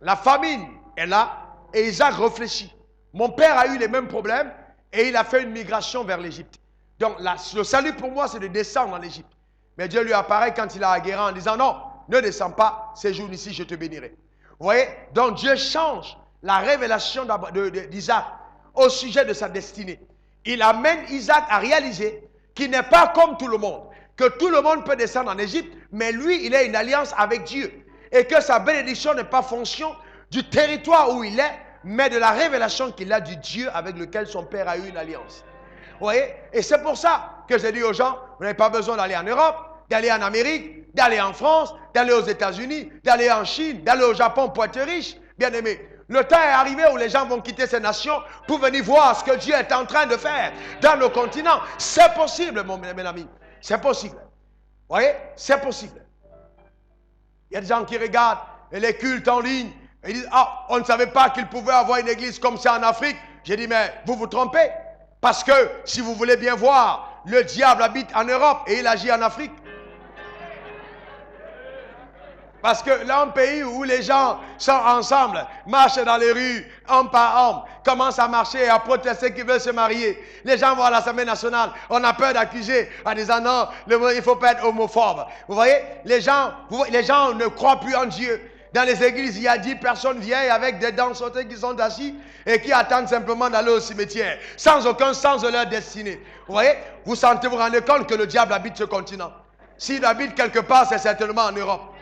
La famine est là et Isaac réfléchit. Mon père a eu les mêmes problèmes et il a fait une migration vers l'Égypte. Donc le salut pour moi, c'est de descendre en Égypte. Mais Dieu lui apparaît quand il a à Guérin en disant non, ne descends pas, séjourne ici, je te bénirai. Vous voyez? Donc Dieu change la révélation d'Isaac au sujet de sa destinée. Il amène Isaac à réaliser qu'il n'est pas comme tout le monde, que tout le monde peut descendre en Égypte, mais lui, il a une alliance avec Dieu. Et que sa bénédiction n'est pas fonction du territoire où il est, mais de la révélation qu'il a du Dieu avec lequel son père a eu une alliance. Vous voyez? Et c'est pour ça que j'ai dit aux gens, vous n'avez pas besoin d'aller en Europe, d'aller en Amérique, d'aller en France, d'aller aux États-Unis, d'aller en Chine, d'aller au Japon pour être riche. Bien aimé, le temps est arrivé où les gens vont quitter ces nations pour venir voir ce que Dieu est en train de faire dans nos continents. C'est possible, mes amis. C'est possible. Vous voyez? C'est possible. Il y a des gens qui regardent les cultes en ligne et ils disent, ah, on ne savait pas qu'il pouvait avoir une église comme ça en Afrique. J'ai dit, mais vous vous trompez. Parce que si vous voulez bien voir, le diable habite en Europe et il agit en Afrique. Parce que là, un pays où les gens sont ensemble, marchent dans les rues, homme par homme, commencent à marcher et à protester qu'ils veulent se marier. Les gens vont à l'Assemblée nationale, on a peur d'accuser en disant non, il ne faut pas être homophobe. Vous voyez, les gens ne croient plus en Dieu. Dans les églises, il y a 10 personnes vieilles avec des dents sautées qui sont assis et qui attendent simplement d'aller au cimetière, sans aucun sens de leur destinée. Vous voyez, vous rendez compte que le diable habite ce continent. S'il habite quelque part, c'est certainement en Europe.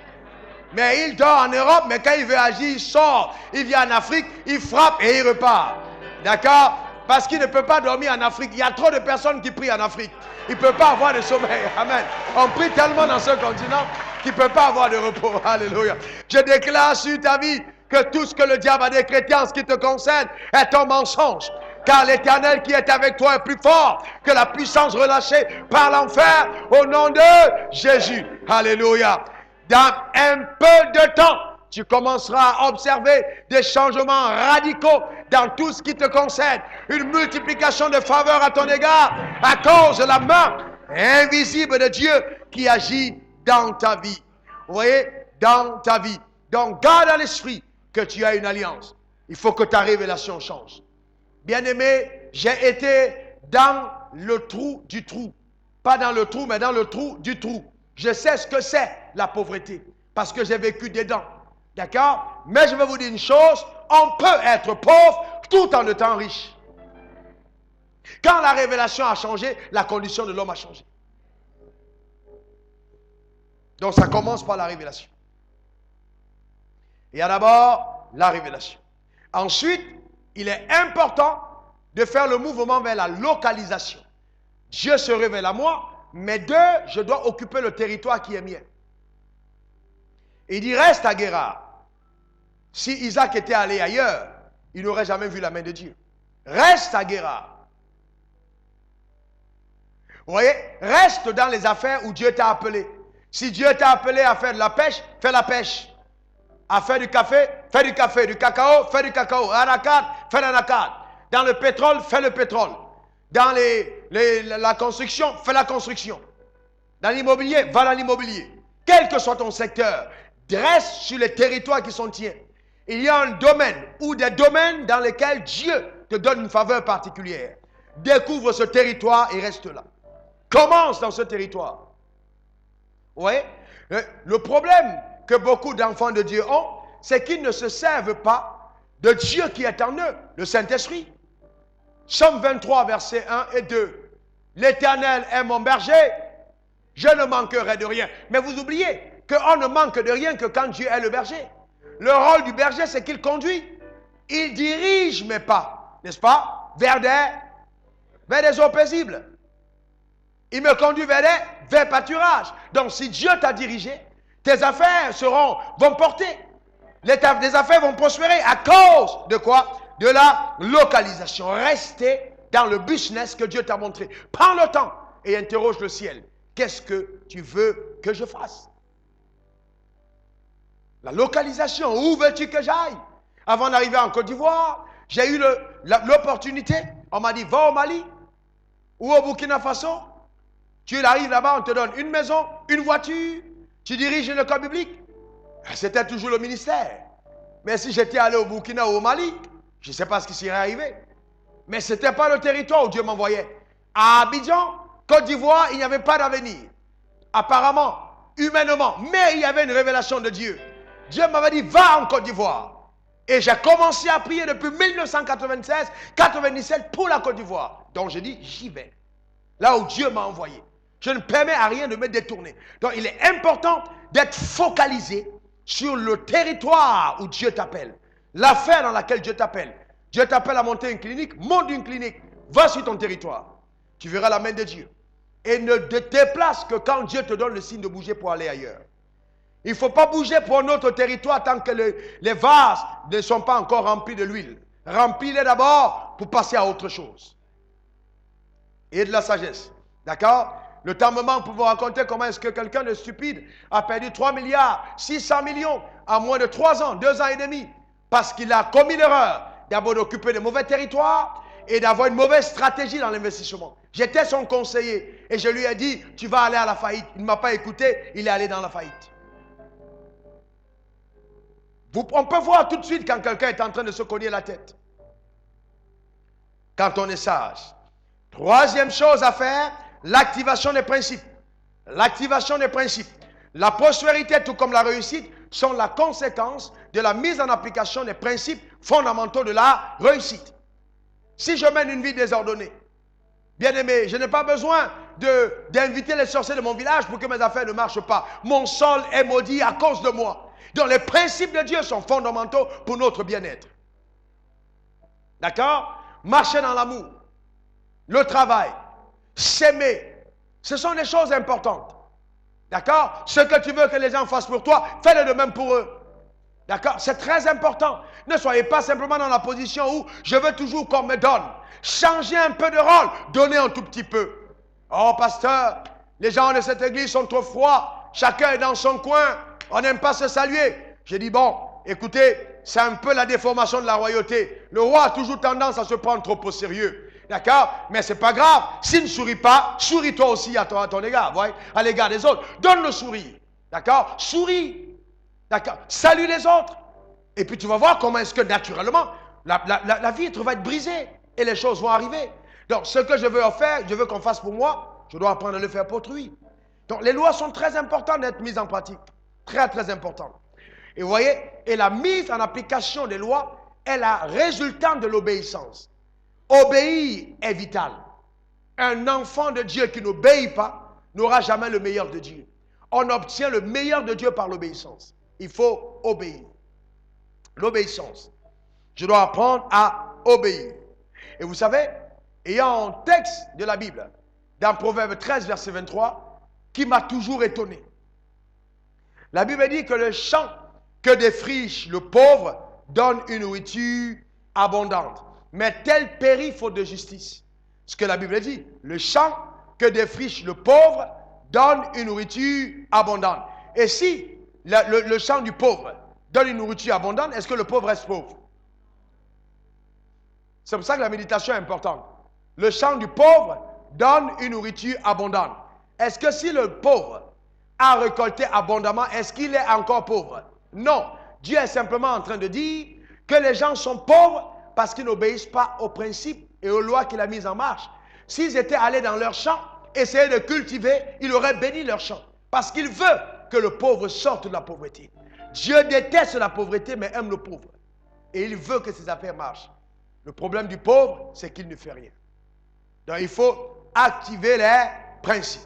Mais il dort en Europe, mais quand il veut agir, il sort. Il vient en Afrique, il frappe et il repart. D'accord? Parce qu'il ne peut pas dormir en Afrique. Il y a trop de personnes qui prient en Afrique. Il ne peut pas avoir de sommeil. Amen. On prie tellement dans ce continent qu'il ne peut pas avoir de repos. Alléluia. Je déclare sur ta vie que tout ce que le diable a décrété en ce qui te concerne est un mensonge. Car l'Éternel qui est avec toi est plus fort que la puissance relâchée par l'enfer au nom de Jésus. Alléluia. Dans un peu de temps, tu commenceras à observer des changements radicaux dans tout ce qui te concerne. Une multiplication de faveurs à ton égard à cause de la main invisible de Dieu qui agit dans ta vie. Vous voyez, dans ta vie. Donc, garde à l'esprit que tu as une alliance. Il faut que ta révélation change. Bien-aimé, j'ai été dans le trou du trou. Pas dans le trou, mais dans le trou du trou. Je sais ce que c'est la pauvreté. Parce que j'ai vécu dedans. D'accord? Mais je vais vous dire une chose. On peut être pauvre tout en étant riche. Quand la révélation a changé, la condition de l'homme a changé. Donc ça commence par la révélation. Il y a d'abord la révélation. Ensuite, il est important de faire le mouvement vers la localisation. Dieu se révèle à moi, mais je dois occuper le territoire qui est mien. Il dit, reste à Guérard. Si Isaac était allé ailleurs, il n'aurait jamais vu la main de Dieu. Reste à Guérard. Vous voyez, reste dans les affaires où Dieu t'a appelé. Si Dieu t'a appelé à faire de la pêche, fais la pêche. À faire du café, fais du café. Du cacao, fais du cacao. Anacarde, fais l'anacarde. Dans le pétrole, fais le pétrole. Dans la construction, fais la construction. Dans l'immobilier, va dans l'immobilier. Quel que soit ton secteur, reste sur les territoires qui sont tiens. Il y a un domaine ou des domaines dans lesquels Dieu te donne une faveur particulière. Découvre ce territoire et reste là. Commence dans ce territoire. Vous voyez? Le problème que beaucoup d'enfants de Dieu ont, c'est qu'ils ne se servent pas de Dieu qui est en eux, le Saint-Esprit. Psaume 23, versets 1 et 2. L'Éternel est mon berger, je ne manquerai de rien. Mais vous oubliez qu'on ne manque de rien que quand Dieu est le berger. Le rôle du berger, c'est qu'il conduit. Il dirige mes pas, n'est-ce pas? Vers des eaux paisibles. Il me conduit vers pâturage. Donc si Dieu t'a dirigé, tes affaires vont porter. Les affaires vont prospérer à cause de quoi? De la localisation. Restez dans le business que Dieu t'a montré. Prends le temps et interroge le ciel. Qu'est-ce que tu veux que je fasse? La localisation. Où veux-tu que j'aille? Avant d'arriver en Côte d'Ivoire, j'ai eu l'opportunité. On m'a dit, va au Mali ou au Burkina Faso. Tu arrives là-bas, on te donne une maison, une voiture. Tu diriges le camp biblique. C'était toujours le ministère. Mais si j'étais allé au Burkina ou au Mali, je ne sais pas ce qui serait arrivé. Mais ce n'était pas le territoire où Dieu m'envoyait. À Abidjan, Côte d'Ivoire, il n'y avait pas d'avenir. Apparemment, humainement. Mais il y avait une révélation de Dieu. Dieu m'avait dit, va en Côte d'Ivoire. Et j'ai commencé à prier depuis 1996-97 pour la Côte d'Ivoire. Donc j'ai dit, j'y vais. Là où Dieu m'a envoyé. Je ne permets à rien de me détourner. Donc il est important d'être focalisé sur le territoire où Dieu t'appelle. L'affaire dans laquelle Dieu t'appelle. Dieu t'appelle à monter une clinique, monte une clinique. Va sur ton territoire. Tu verras la main de Dieu. Et ne te déplace que quand Dieu te donne le signe de bouger pour aller ailleurs. Il ne faut pas bouger pour un autre territoire tant que les vases ne sont pas encore remplis de l'huile. Remplis-les d'abord pour passer à autre chose. Et de la sagesse. D'accord? Le temps me manque pour vous raconter comment est-ce que quelqu'un de stupide a perdu 3 milliards, 600 millions en moins de 3 ans, 2 ans et demi. Parce qu'il a commis l'erreur d'abord d'occuper de mauvais territoires et d'avoir une mauvaise stratégie dans l'investissement. J'étais son conseiller et je lui ai dit, tu vas aller à la faillite. Il ne m'a pas écouté, il est allé dans la faillite. On peut voir tout de suite quand quelqu'un est en train de se cogner la tête. Quand on est sage. Troisième chose à faire, l'activation des principes. L'activation des principes. La prospérité, tout comme la réussite, sont la conséquence de la mise en application des principes fondamentaux de la réussite. Si je mène une vie désordonnée, bien aimé, je n'ai pas besoin d'inviter les sorciers de mon village pour que mes affaires ne marchent pas. Mon sol est maudit à cause de moi. Donc les principes de Dieu sont fondamentaux pour notre bien-être. D'accord? Marcher dans l'amour, le travail, s'aimer, ce sont des choses importantes. D'accord? Ce que tu veux que les gens fassent pour toi, fais-le de même pour eux. D'accord? C'est très important. Ne soyez pas simplement dans la position où je veux toujours qu'on me donne. Changez un peu de rôle, donnez un tout petit peu. Oh pasteur, les gens de cette église sont trop froids, chacun est dans son coin, on n'aime pas se saluer. J'ai dit bon, écoutez, c'est un peu la déformation de la royauté. Le roi a toujours tendance à se prendre trop au sérieux. D'accord? Mais c'est pas grave. S'il ne sourit pas, souris toi aussi à ton égard. Voyez? À l'égard des autres. Donne le sourire. D'accord? Souris. D'accord? Salue les autres. Et puis tu vas voir comment est-ce que naturellement, la vitre va être brisée et les choses vont arriver. Donc, ce que je veux faire, je veux qu'on fasse pour moi, je dois apprendre à le faire pour autrui. Donc, les lois sont très importantes d'être mises en pratique. Très, très importantes. Et vous voyez, et la mise en application des lois est la résultante de l'obéissance. Obéir est vital. Un enfant de Dieu qui n'obéit pas n'aura jamais le meilleur de Dieu. On obtient le meilleur de Dieu par l'obéissance. Il faut obéir. L'obéissance. Je dois apprendre à obéir. Et vous savez, il y a un texte de la Bible, dans Proverbe 13, verset 23, qui m'a toujours étonné. La Bible dit que le champ que défriche le pauvre donne une nourriture abondante. Mais tel périt faute de justice. Ce que la Bible dit, le champ que défriche le pauvre donne une nourriture abondante. Et si le champ du pauvre donne une nourriture abondante, est-ce que le pauvre reste pauvre? C'est pour ça que la méditation est importante. Le champ du pauvre donne une nourriture abondante. Est-ce que si le pauvre a récolté abondamment, est-ce qu'il est encore pauvre? Non. Dieu est simplement en train de dire que les gens sont pauvres parce qu'ils n'obéissent pas aux principes et aux lois qu'il a mises en marche. S'ils étaient allés dans leur champ, essayer de cultiver, il aurait béni leur champ. Parce qu'il veut que le pauvre sorte de la pauvreté. Dieu déteste la pauvreté, mais aime le pauvre. Et il veut que ses affaires marchent. Le problème du pauvre, c'est qu'il ne fait rien. Donc il faut activer les principes.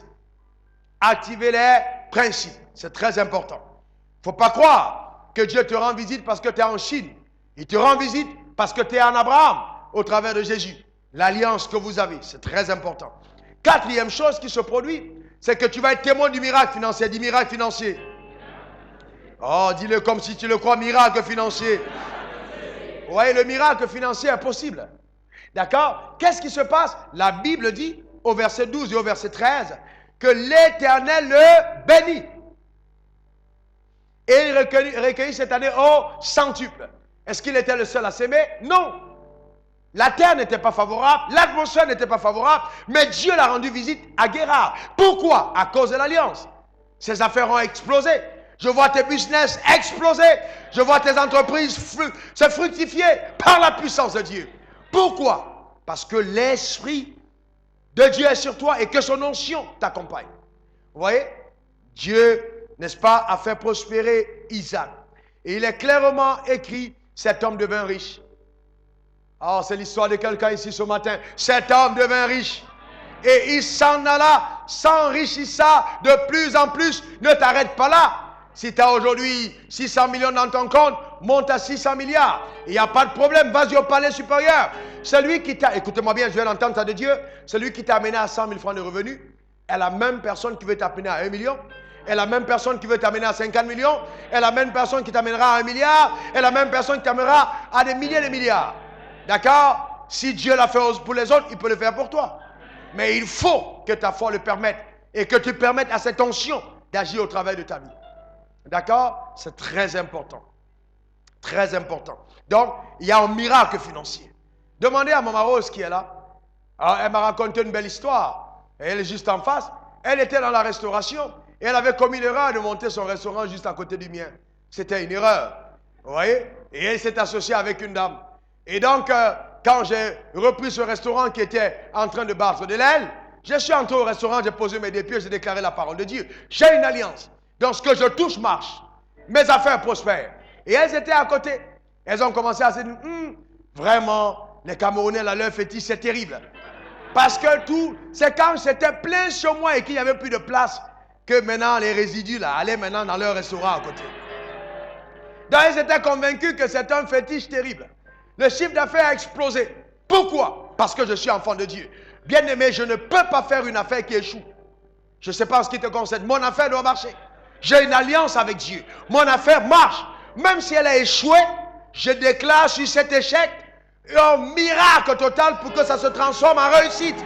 Activer les principes. C'est très important. Il ne faut pas croire que Dieu te rend visite parce que tu es en Chine. Il te rend visite parce que tu es en Abraham au travers de Jésus. L'alliance que vous avez, c'est très important. Quatrième chose qui se produit, c'est que tu vas être témoin du miracle financier. Dis miracle financier. Oh, dis-le comme si tu le crois, miracle financier. Vous voyez, le miracle financier est possible. D'accord? Qu'est-ce qui se passe? La Bible dit, au verset 12 et au verset 13, que l'Éternel le bénit. Et il recueillit cette année au centuple. Est-ce qu'il était le seul à s'aimer? Non. La terre n'était pas favorable, l'atmosphère n'était pas favorable, mais Dieu l'a rendu visite à Guérard. Pourquoi? À cause de l'alliance. Ses affaires ont explosé. Je vois tes business exploser. Je vois tes entreprises se fructifier par la puissance de Dieu. Pourquoi? Parce que l'Esprit de Dieu est sur toi et que son onction t'accompagne. Vous voyez? Dieu, n'est-ce pas, a fait prospérer Isaac. Et il est clairement écrit, cet homme devint riche. Oh, c'est l'histoire de quelqu'un ici ce matin. Cet homme devint riche. Et il s'en alla, s'enrichissa de plus en plus. Ne t'arrête pas là. Si tu as aujourd'hui 600 millions dans ton compte, monte à 600 milliards. Il n'y a pas de problème, vas-y au palais supérieur. Celui qui t'a, écoutez-moi bien, je viens d'entendre ça de Dieu, celui qui t'a amené à 100 000 francs de revenus est la même personne qui veut t'amener à 1 million, est la même personne qui veut t'amener à 50 millions, est la même personne qui t'amènera à 1 milliard, est la même personne qui t'amènera à des milliers de milliards. D'accord? Si Dieu l'a fait pour les autres, il peut le faire pour toi. Mais il faut que ta foi le permette et que tu permettes à cette onction d'agir au travers de ta vie. D'accord? C'est très important. Très important. Donc, il y a un miracle financier. Demandez à Maman Rose qui est là. Alors, elle m'a raconté une belle histoire. Et elle est juste en face. Elle était dans la restauration. Et elle avait commis l'erreur de monter son restaurant juste à côté du mien. C'était une erreur. Vous voyez? Et elle s'est associée avec une dame. Et donc, quand j'ai repris ce restaurant qui était en train de battre de l'aile, je suis entré au restaurant, j'ai posé mes deux pieds, j'ai déclaré la parole de Dieu. J'ai une alliance. Donc, ce que je touche marche. Mes affaires prospèrent. Et elles étaient à côté. Elles ont commencé à se dire, vraiment, les Camerounais, là, leur fétiche, c'est terrible. Parce que tout, c'est quand c'était plein chez moi et qu'il n'y avait plus de place, que maintenant, les résidus, là, allaient maintenant dans leur restaurant à côté. Donc, elles étaient convaincues que c'est un fétiche terrible. Le chiffre d'affaires a explosé. Pourquoi? Parce que je suis enfant de Dieu. Bien-aimé, je ne peux pas faire une affaire qui échoue. Je ne sais pas ce qui te concerne. Mon affaire doit marcher. J'ai une alliance avec Dieu. Mon affaire marche. Même si elle a échoué, je déclare sur cet échec un miracle total pour que ça se transforme en réussite.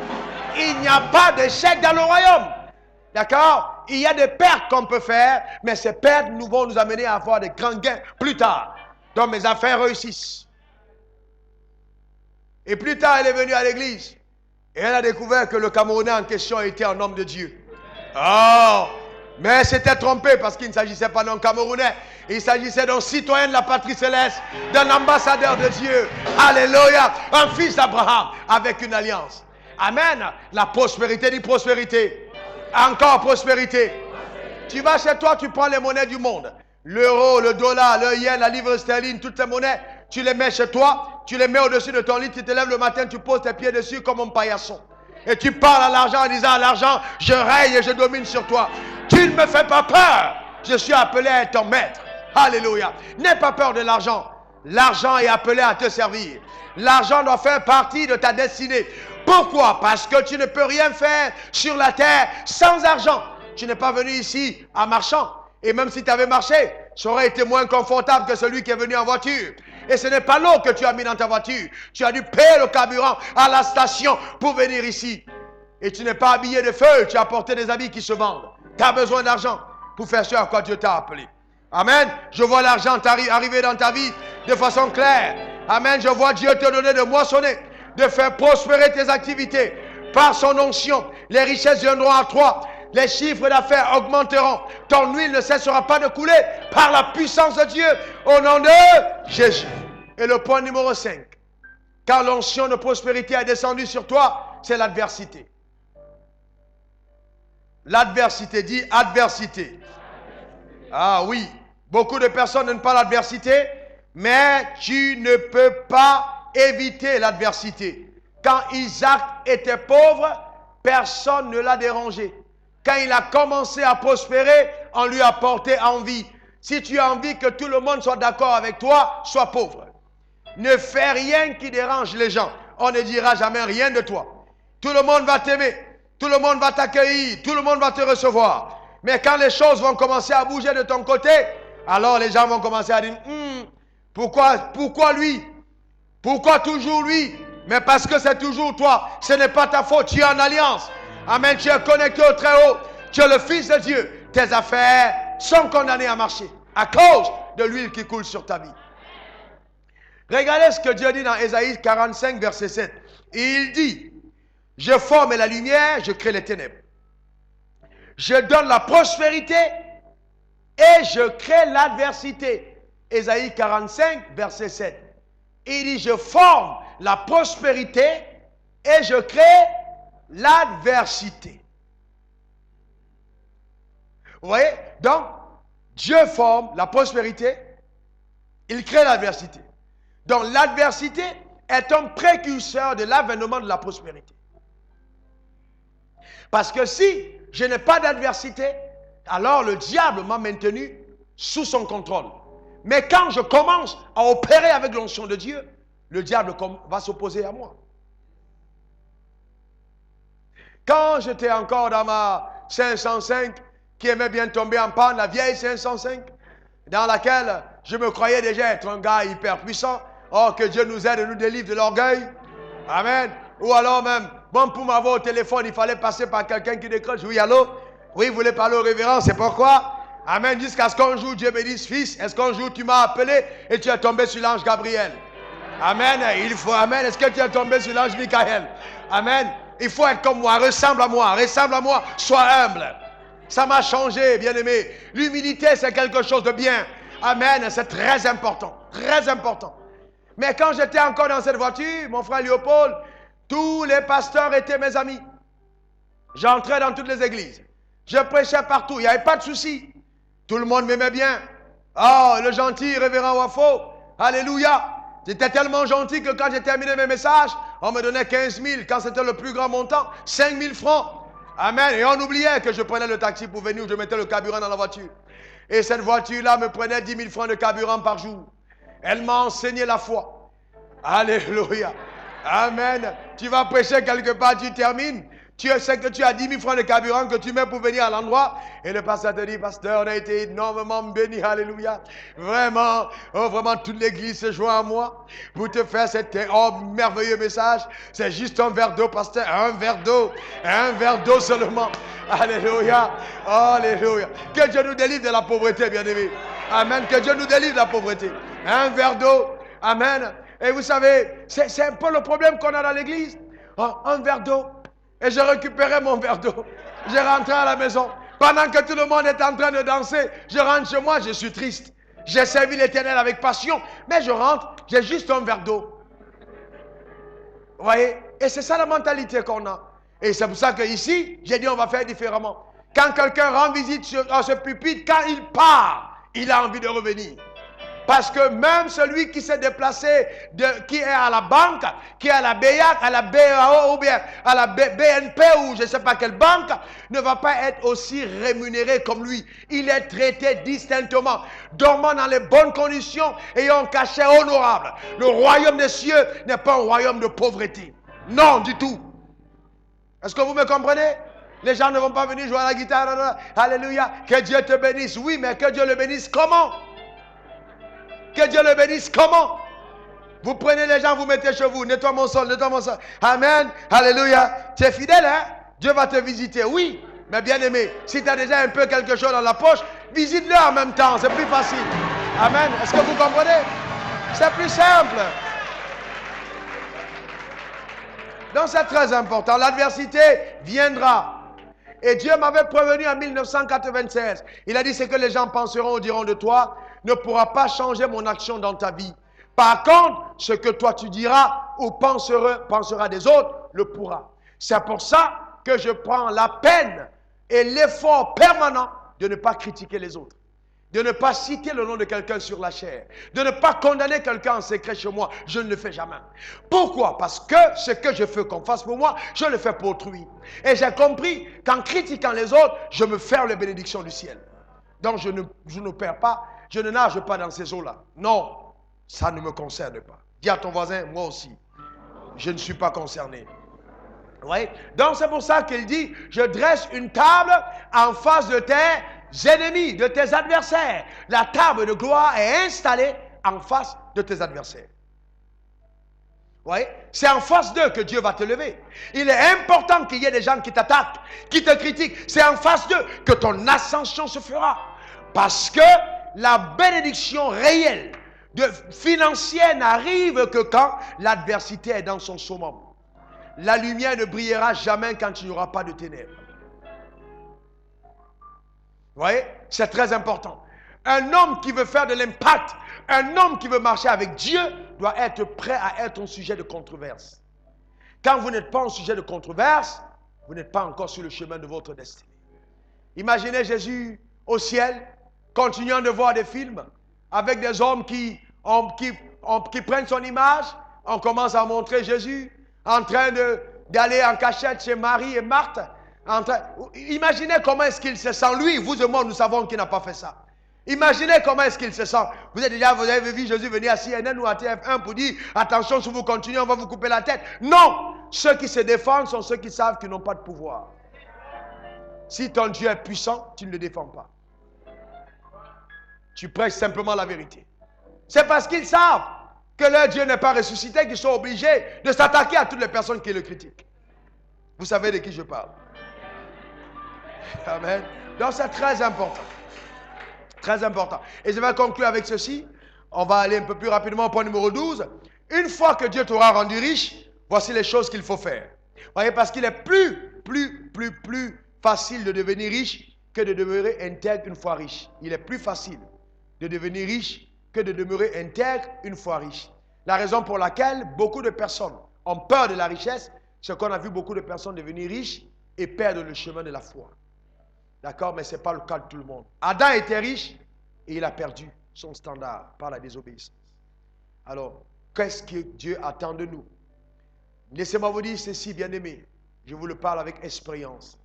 Il n'y a pas d'échec dans le royaume. D'accord? Il y a des pertes qu'on peut faire, mais ces pertes nous vont nous amener à avoir des grands gains plus tard. Donc mes affaires réussissent. Et plus tard, elle est venue à l'église. Et elle a découvert que le Camerounais en question était un homme de Dieu. Oh! Mais elle s'était trompée parce qu'il ne s'agissait pas d'un Camerounais. Il s'agissait d'un citoyen de la patrie céleste, d'un ambassadeur de Dieu. Alléluia. Un fils d'Abraham avec une alliance. Amen. La prospérité, dit prospérité. Encore prospérité. Tu vas chez toi, tu prends les monnaies du monde. L'euro, le dollar, le yen, la livre sterling, toutes ces monnaies, tu les mets chez toi, tu les mets au-dessus de ton lit, tu te lèves le matin, tu poses tes pieds dessus comme un paillasson. Et tu parles à l'argent en disant à l'argent, je règne et je domine sur toi. Tu ne me fais pas peur. Je suis appelé à être ton maître. Alléluia. N'aie pas peur de l'argent. L'argent est appelé à te servir. L'argent doit faire partie de ta destinée. Pourquoi? Parce que tu ne peux rien faire sur la terre sans argent. Tu n'es pas venu ici en marchant. Et même si tu avais marché, ça aurait été moins confortable que celui qui est venu en voiture. Et ce n'est pas l'eau que tu as mis dans ta voiture. Tu as dû payer le carburant à la station pour venir ici. Et tu n'es pas habillé de feu, tu as porté des habits qui se vendent. Tu as besoin d'argent pour faire ce à quoi Dieu t'a appelé. Amen. Je vois l'argent arriver dans ta vie de façon claire. Amen. Je vois Dieu te donner de moissonner, de faire prospérer tes activités. Par son onction, les richesses viendront à toi. Les chiffres d'affaires augmenteront. Ton huile ne cessera pas de couler par la puissance de Dieu au nom de Jésus. Et le point numéro 5. Quand l'onction de prospérité est descendue sur toi, c'est l'adversité. L'adversité, dit adversité. Ah oui, beaucoup de personnes n'aiment pas l'adversité, mais tu ne peux pas éviter l'adversité. Quand Isaac était pauvre, personne ne l'a dérangé. Quand il a commencé à prospérer, on lui a porté envie. Si tu as envie que tout le monde soit d'accord avec toi, sois pauvre. Ne fais rien qui dérange les gens. On ne dira jamais rien de toi. Tout le monde va t'aimer. Tout le monde va t'accueillir. Tout le monde va te recevoir. Mais quand les choses vont commencer à bouger de ton côté, alors les gens vont commencer à dire, pourquoi lui? Pourquoi toujours lui? Mais parce que c'est toujours toi. Ce n'est pas ta faute. Tu es en alliance. Amen. Tu es connecté au Très-Haut. Tu es le Fils de Dieu. Tes affaires sont condamnées à marcher à cause de l'huile qui coule sur ta vie. Regardez ce que Dieu dit dans Ésaïe 45, verset 7. Il dit, je forme la lumière, je crée les ténèbres. Je donne la prospérité et je crée l'adversité. Ésaïe 45, verset 7. Il dit, je forme la prospérité et je crée l'adversité. Vous voyez? Donc, Dieu forme la prospérité, il crée l'adversité. Donc, l'adversité est un précurseur de l'avènement de la prospérité. Parce que si je n'ai pas d'adversité, alors le diable m'a maintenu sous son contrôle. Mais quand je commence à opérer avec l'onction de Dieu, le diable va s'opposer à moi. Quand j'étais encore dans ma 505, qui aimait bien tomber en panne, la vieille 505, dans laquelle je me croyais déjà être un gars hyper puissant, oh, que Dieu nous aide et nous délivre de l'orgueil. Amen. Ou alors même, bon, pour m'avoir au téléphone, il fallait passer par quelqu'un qui décroche. Oui, allô? Oui, vous voulez parler au révérend, c'est pourquoi? Amen. Jusqu'à ce qu'un jour, Dieu me dise, fils, est-ce qu'un jour tu m'as appelé et tu es tombé sur l'ange Gabriel? Amen. Il faut, amen. Est-ce que tu es tombé sur l'ange Michael? Amen. Il faut être comme moi, ressemble à moi, sois humble. Ça m'a changé, bien-aimé. L'humilité, c'est quelque chose de bien. Amen. C'est très important, très important. Mais quand j'étais encore dans cette voiture, mon frère Léopold, tous les pasteurs étaient mes amis. J'entrais dans toutes les églises. Je prêchais partout, il n'y avait pas de souci. Tout le monde m'aimait bien. Oh, le gentil révérend Wafo. Alléluia. J'étais tellement gentil que quand j'ai terminé mes messages, on me donnait 15 000. Quand c'était le plus grand montant, 5 000 francs. Amen. Et on oubliait que je prenais le taxi pour venir, je mettais le carburant dans la voiture. Et cette voiture-là me prenait 10 000 francs de carburant par jour. Elle m'a enseigné la foi. Alléluia. Amen. Tu vas prêcher quelque part, tu termines. Tu sais que tu as 10 000 francs de carburant que tu mets pour venir à l'endroit. Et le pasteur te dit, pasteur, on a été énormément béni. Alléluia. Vraiment, oh, vraiment, toute l'église se joint à moi pour te faire cet merveilleux message. C'est juste un verre d'eau, pasteur. Un verre d'eau seulement. Alléluia. Alléluia. Que Dieu nous délivre de la pauvreté, bien-aimés. Amen. Que Dieu nous délivre de la pauvreté. Un verre d'eau. Amen. Et vous savez, c'est un peu le problème qu'on a dans l'église. Oh, un verre d'eau. Et je récupérais mon verre d'eau. Je rentrais à la maison. Pendant que tout le monde est en train de danser, je rentre chez moi, je suis triste. J'ai servi l'Éternel avec passion, mais je rentre, j'ai juste un verre d'eau. Vous voyez? Et c'est ça la mentalité qu'on a. Et c'est pour ça qu'ici, j'ai dit on va faire différemment. Quand quelqu'un rend visite à ce pupitre, quand il part, il a envie de revenir. Parce que même celui qui s'est déplacé, qui est à la banque, qui est à la BIAC, à la BAO ou bien à la BNP ou je ne sais pas quelle banque, ne va pas être aussi rémunéré comme lui. Il est traité distinctement, dormant dans les bonnes conditions, ayant un cachet honorable. Le royaume des cieux n'est pas un royaume de pauvreté. Non, du tout. Est-ce que vous me comprenez? Les gens ne vont pas venir jouer à la guitare. Alléluia. Que Dieu te bénisse. Oui, mais que Dieu le bénisse comment? Que Dieu le bénisse comment? Vous prenez les gens, vous mettez chez vous. Nettoie mon sol, nettoie mon sol. Amen. Alléluia. Tu es fidèle, hein? Dieu va te visiter. Oui, mais bien aimé, si tu as déjà un peu quelque chose dans la poche, visite-le en même temps. C'est plus facile. Amen. Est-ce que vous comprenez? C'est plus simple. Donc c'est très important. L'adversité viendra. Et Dieu m'avait prévenu en 1996. Il a dit, ce que les gens penseront ou diront de toi ne pourra pas changer mon action dans ta vie. Par contre, ce que toi tu diras ou penseras des autres, le pourra. C'est pour ça que je prends la peine et l'effort permanent de ne pas critiquer les autres. De ne pas citer le nom de quelqu'un sur la chair. De ne pas condamner quelqu'un en secret chez moi. Je ne le fais jamais. Pourquoi? Parce que ce que je veux qu'on fasse pour moi, je le fais pour autrui. Et j'ai compris qu'en critiquant les autres, je me ferme les bénédictions du ciel. Donc je ne perds pas, je ne nage pas dans ces eaux-là. Non, ça ne me concerne pas. Dis à ton voisin, moi aussi, je ne suis pas concerné. Oui? Donc c'est pour ça qu'il dit, je dresse une table en face de tes ennemis, de tes adversaires. La table de gloire est installée en face de tes adversaires. Oui? C'est en face d'eux que Dieu va te lever. Il est important qu'il y ait des gens qui t'attaquent, qui te critiquent. C'est en face d'eux que ton ascension se fera. Parce que la bénédiction réelle financière n'arrive que quand l'adversité est dans son summum. La lumière ne brillera jamais quand il n'y aura pas de ténèbres. Vous voyez? C'est très important. Un homme qui veut faire de l'impact, un homme qui veut marcher avec Dieu, doit être prêt à être un sujet de controverse. Quand vous n'êtes pas un sujet de controverse, vous n'êtes pas encore sur le chemin de votre destinée. Imaginez Jésus au ciel, continuant de voir des films, avec des hommes qui prennent son image. On commence à montrer Jésus en train d'aller en cachette chez Marie et Marthe. Imaginez comment est-ce qu'il se sent. Lui, vous et moi, nous savons qu'il n'a pas fait ça. Imaginez comment est-ce qu'il se sent. Vous avez vu Jésus venir à CNN ou à TF1 pour dire, attention, si vous continuez, on va vous couper la tête. Non! Ceux qui se défendent sont ceux qui savent qu'ils n'ont pas de pouvoir. Si ton Dieu est puissant, tu ne le défends pas. Tu prêches simplement la vérité. C'est parce qu'ils savent que leur Dieu n'est pas ressuscité qu'ils sont obligés de s'attaquer à toutes les personnes qui le critiquent. Vous savez de qui je parle. Amen. Donc c'est très important. Très important. Et je vais conclure avec ceci. On va aller un peu plus rapidement au point numéro 12. Une fois que Dieu t'aura rendu riche, voici les choses qu'il faut faire. Vous voyez, parce qu'il est plus facile de devenir riche que de demeurer intègre une fois riche. Il est plus facile de devenir riche que de demeurer intègre une fois riche. La raison pour laquelle beaucoup de personnes ont peur de la richesse, c'est qu'on a vu beaucoup de personnes devenir riches et perdre le chemin de la foi. D'accord? Mais ce n'est pas le cas de tout le monde. Adam était riche et il a perdu son standard par la désobéissance. Alors, qu'est-ce que Dieu attend de nous? Laissez-moi vous dire ceci, bien-aimés. Je vous le parle avec expérience.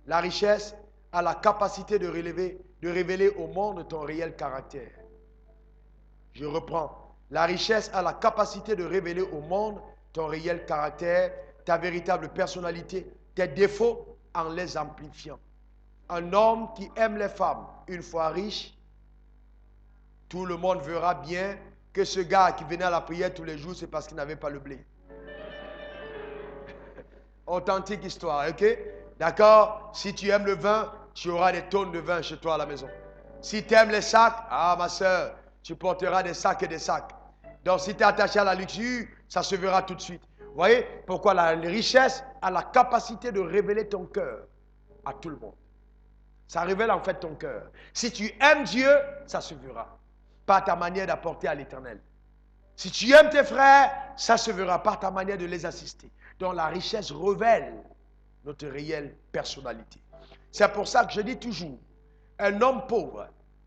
La richesse a la capacité de révéler au monde ton réel caractère. Je reprends. La richesse a la capacité de révéler au monde ton réel caractère, ta véritable personnalité, tes défauts en les amplifiant. Un homme qui aime les femmes, une fois riche, tout le monde verra bien que ce gars qui venait à la prière tous les jours, c'est parce qu'il n'avait pas le blé. Authentique histoire, ok? D'accord? Si tu aimes le vin, tu auras des tonnes de vin chez toi à la maison. Si tu aimes les sacs, ah ma soeur, tu porteras des sacs et des sacs. Donc si tu es attaché à la luxure, ça se verra tout de suite. Vous voyez pourquoi la richesse a la capacité de révéler ton cœur à tout le monde. Ça révèle en fait ton cœur. Si tu aimes Dieu, ça se verra. par ta manière d'apporter à l'Éternel. Si tu aimes tes frères, ça se verra par ta manière de les assister. Donc la richesse révèle notre réelle personnalité. C'est pour ça que je dis toujours, un homme pauvre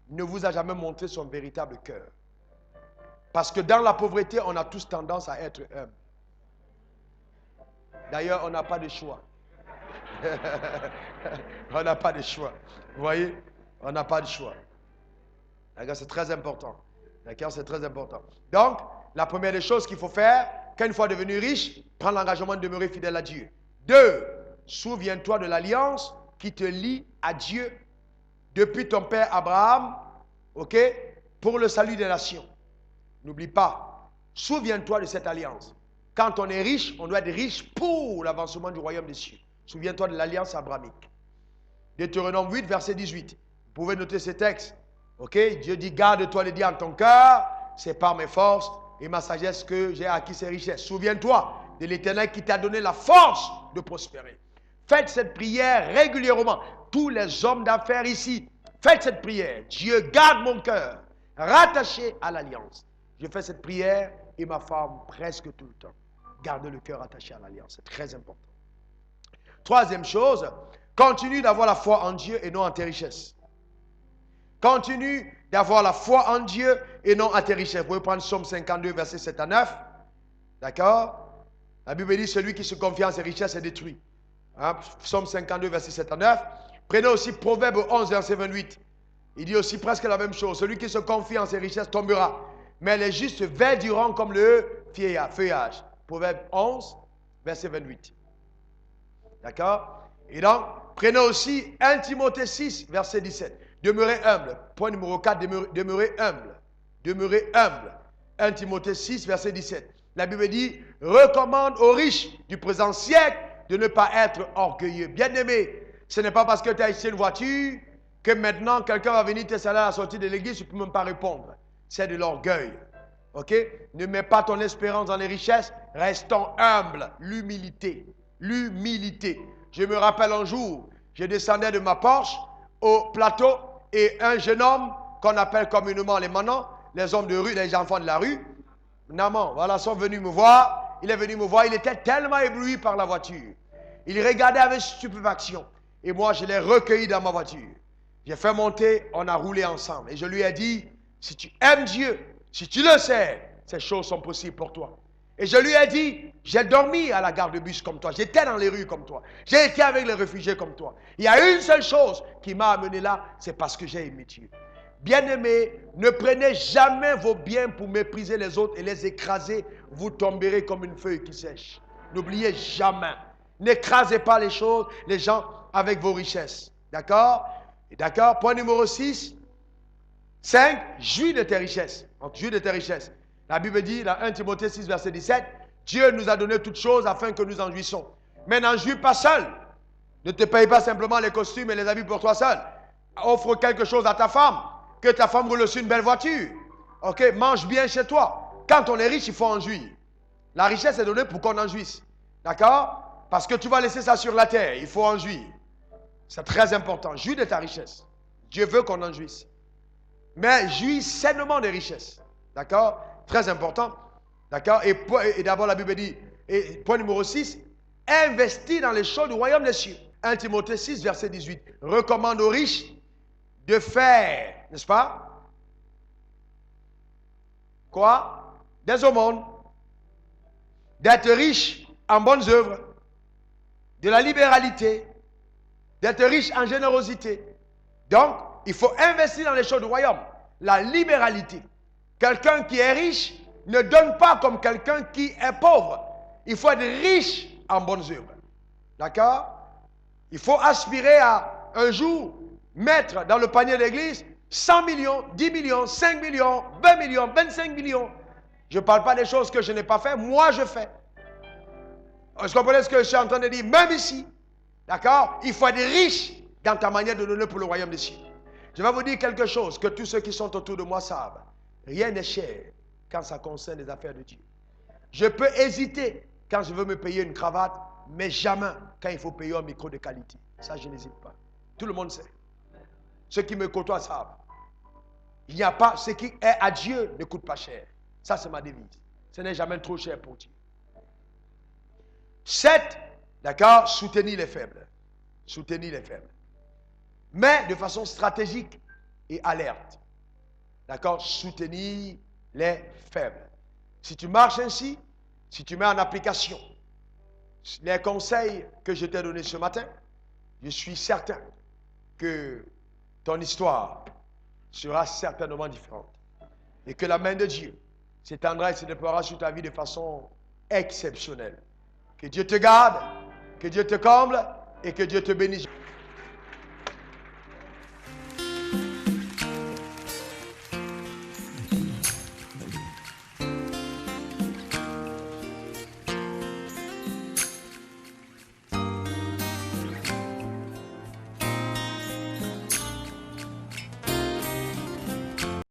ne vous a jamais montré son véritable cœur. Parce que dans la pauvreté, on a tous tendance à être humble. D'ailleurs, on n'a pas de choix. On n'a pas de choix. Vous voyez? On n'a pas de choix. D'accord, c'est très important. D'accord, c'est très important. Donc, la première des choses qu'il faut faire, qu'une fois devenu riche, prendre l'engagement de demeurer fidèle à Dieu. 2. Souviens-toi de l'alliance qui te lie à Dieu depuis ton père Abraham, ok, pour le salut des nations. N'oublie pas, souviens-toi de cette alliance. Quand on est riche, on doit être riche pour l'avancement du royaume des cieux. Souviens-toi de l'alliance abrahamique. Deutéronome 8, verset 18. Vous pouvez noter ces textes. Ok, Dieu dit, garde-toi le dire en ton cœur, c'est par mes forces et ma sagesse que j'ai acquis ces richesses. Souviens-toi de l'Éternel qui t'a donné la force de prospérer. Faites cette prière régulièrement. Tous les hommes d'affaires ici, faites cette prière. Dieu garde mon cœur, rattaché à l'alliance. Je fais cette prière et ma femme presque tout le temps. Garde le cœur attaché à l'alliance, c'est très important. Troisième chose, continue d'avoir la foi en Dieu et non en tes richesses. Continue d'avoir la foi en Dieu et non en tes richesses. Vous pouvez prendre Psaume 52, versets 7 à 9. D'accord? La Bible dit, celui qui se confie en ses richesses est détruit. Hein? Psaume 52, versets 7 à 9. Prenez aussi Proverbe 11, verset 28. Il dit aussi presque la même chose. Celui qui se confie en ses richesses tombera. Mais les justes verduront comme le feuillage. Proverbe 11, verset 28. D'accord? Et donc, prenez aussi 1 Timothée 6, verset 17. Demeurez humble. Point numéro 4, demeurez humble. Demeurez humble. 1 Timothée 6, verset 17. La Bible dit, recommande aux riches du présent siècle de ne pas être orgueilleux. Bien-aimé, ce n'est pas parce que tu as acheté une voiture que maintenant quelqu'un va venir te saluer à la sortie de l'église, tu ne peux même pas répondre. C'est de l'orgueil. Ok? Ne mets pas ton espérance dans les richesses, restons humbles. L'humilité. L'humilité. Je me rappelle un jour, je descendais de ma Porsche au plateau et un jeune homme qu'on appelle communément les manants, les hommes de rue, les enfants de la rue, Naman, voilà, sont venus me voir. Il est venu me voir, il était tellement ébloui par la voiture. Il regardait avec stupéfaction. Et moi, je l'ai recueilli dans ma voiture. J'ai fait monter, on a roulé ensemble. Et je lui ai dit, si tu aimes Dieu, si tu le sais, ces choses sont possibles pour toi. Et je lui ai dit, j'ai dormi à la gare de bus comme toi. J'étais dans les rues comme toi. J'ai été avec les réfugiés comme toi. Il y a une seule chose qui m'a amené là, c'est parce que j'ai aimé Dieu. Bien-aimés, ne prenez jamais vos biens pour mépriser les autres et les écraser. Vous tomberez comme une feuille qui sèche. N'oubliez jamais. N'écrasez pas les choses, les gens, avec vos richesses. D'accord? Et d'accord? Point numéro 6. 5. Jouis de tes richesses. Donc, jouis de tes richesses. La Bible dit, dans 1 Timothée 6, verset 17, Dieu nous a donné toutes choses afin que nous en jouissons. Mais n'en jouis pas seul. Ne te paye pas simplement les costumes et les habits pour toi seul. Offre quelque chose à ta femme. Que ta femme roule sur une belle voiture. Ok, mange bien chez toi. Quand on est riche, il faut en jouir. La richesse est donnée pour qu'on en jouisse. D'accord? Parce que tu vas laisser ça sur la terre. Il faut en jouir. C'est très important. Jouis de ta richesse. Dieu veut qu'on en jouisse. Mais jouis sainement des richesses. D'accord? Très important. D'accord? Et d'abord, la Bible dit, et point numéro 6, investis dans les choses du royaume des cieux. 1 Timothée 6, verset 18. Recommande aux riches de faire, n'est-ce pas? Quoi? Des aumônes. D'être riche en bonnes œuvres. De la libéralité. D'être riche en générosité. Donc, il faut investir dans les choses du royaume. La libéralité. Quelqu'un qui est riche ne donne pas comme quelqu'un qui est pauvre. Il faut être riche en bonnes œuvres. D'accord? Il faut aspirer à un jour mettre dans le panier d'église 100 millions, 10 millions, 5 millions, 20 millions, 25 millions. Je ne parle pas des choses que je n'ai pas fait. Moi, je fais. Est-ce que vous comprenez ce que je suis en train de dire? Même ici. D'accord? Il faut être riche dans ta manière de donner pour le royaume des cieux. Je vais vous dire quelque chose que tous ceux qui sont autour de moi savent. Rien n'est cher quand ça concerne les affaires de Dieu. Je peux hésiter quand je veux me payer une cravate, mais jamais quand il faut payer un micro de qualité. Ça, je n'hésite pas. Tout le monde sait. Ceux qui me côtoient savent. Il n'y a pas, ce qui est à Dieu ne coûte pas cher. Ça, c'est ma devise. Ce n'est jamais trop cher pour Dieu. 7, d'accord, soutenir les faibles. Soutenir les faibles. Mais de façon stratégique et alerte. D'accord, soutenir les faibles. Si tu marches ainsi, si tu mets en application les conseils que je t'ai donnés ce matin, je suis certain que ton histoire sera certainement différente. Et que la main de Dieu s'étendra et se déploiera sur ta vie de façon exceptionnelle. Que Dieu te garde, que Dieu te comble et que Dieu te bénisse.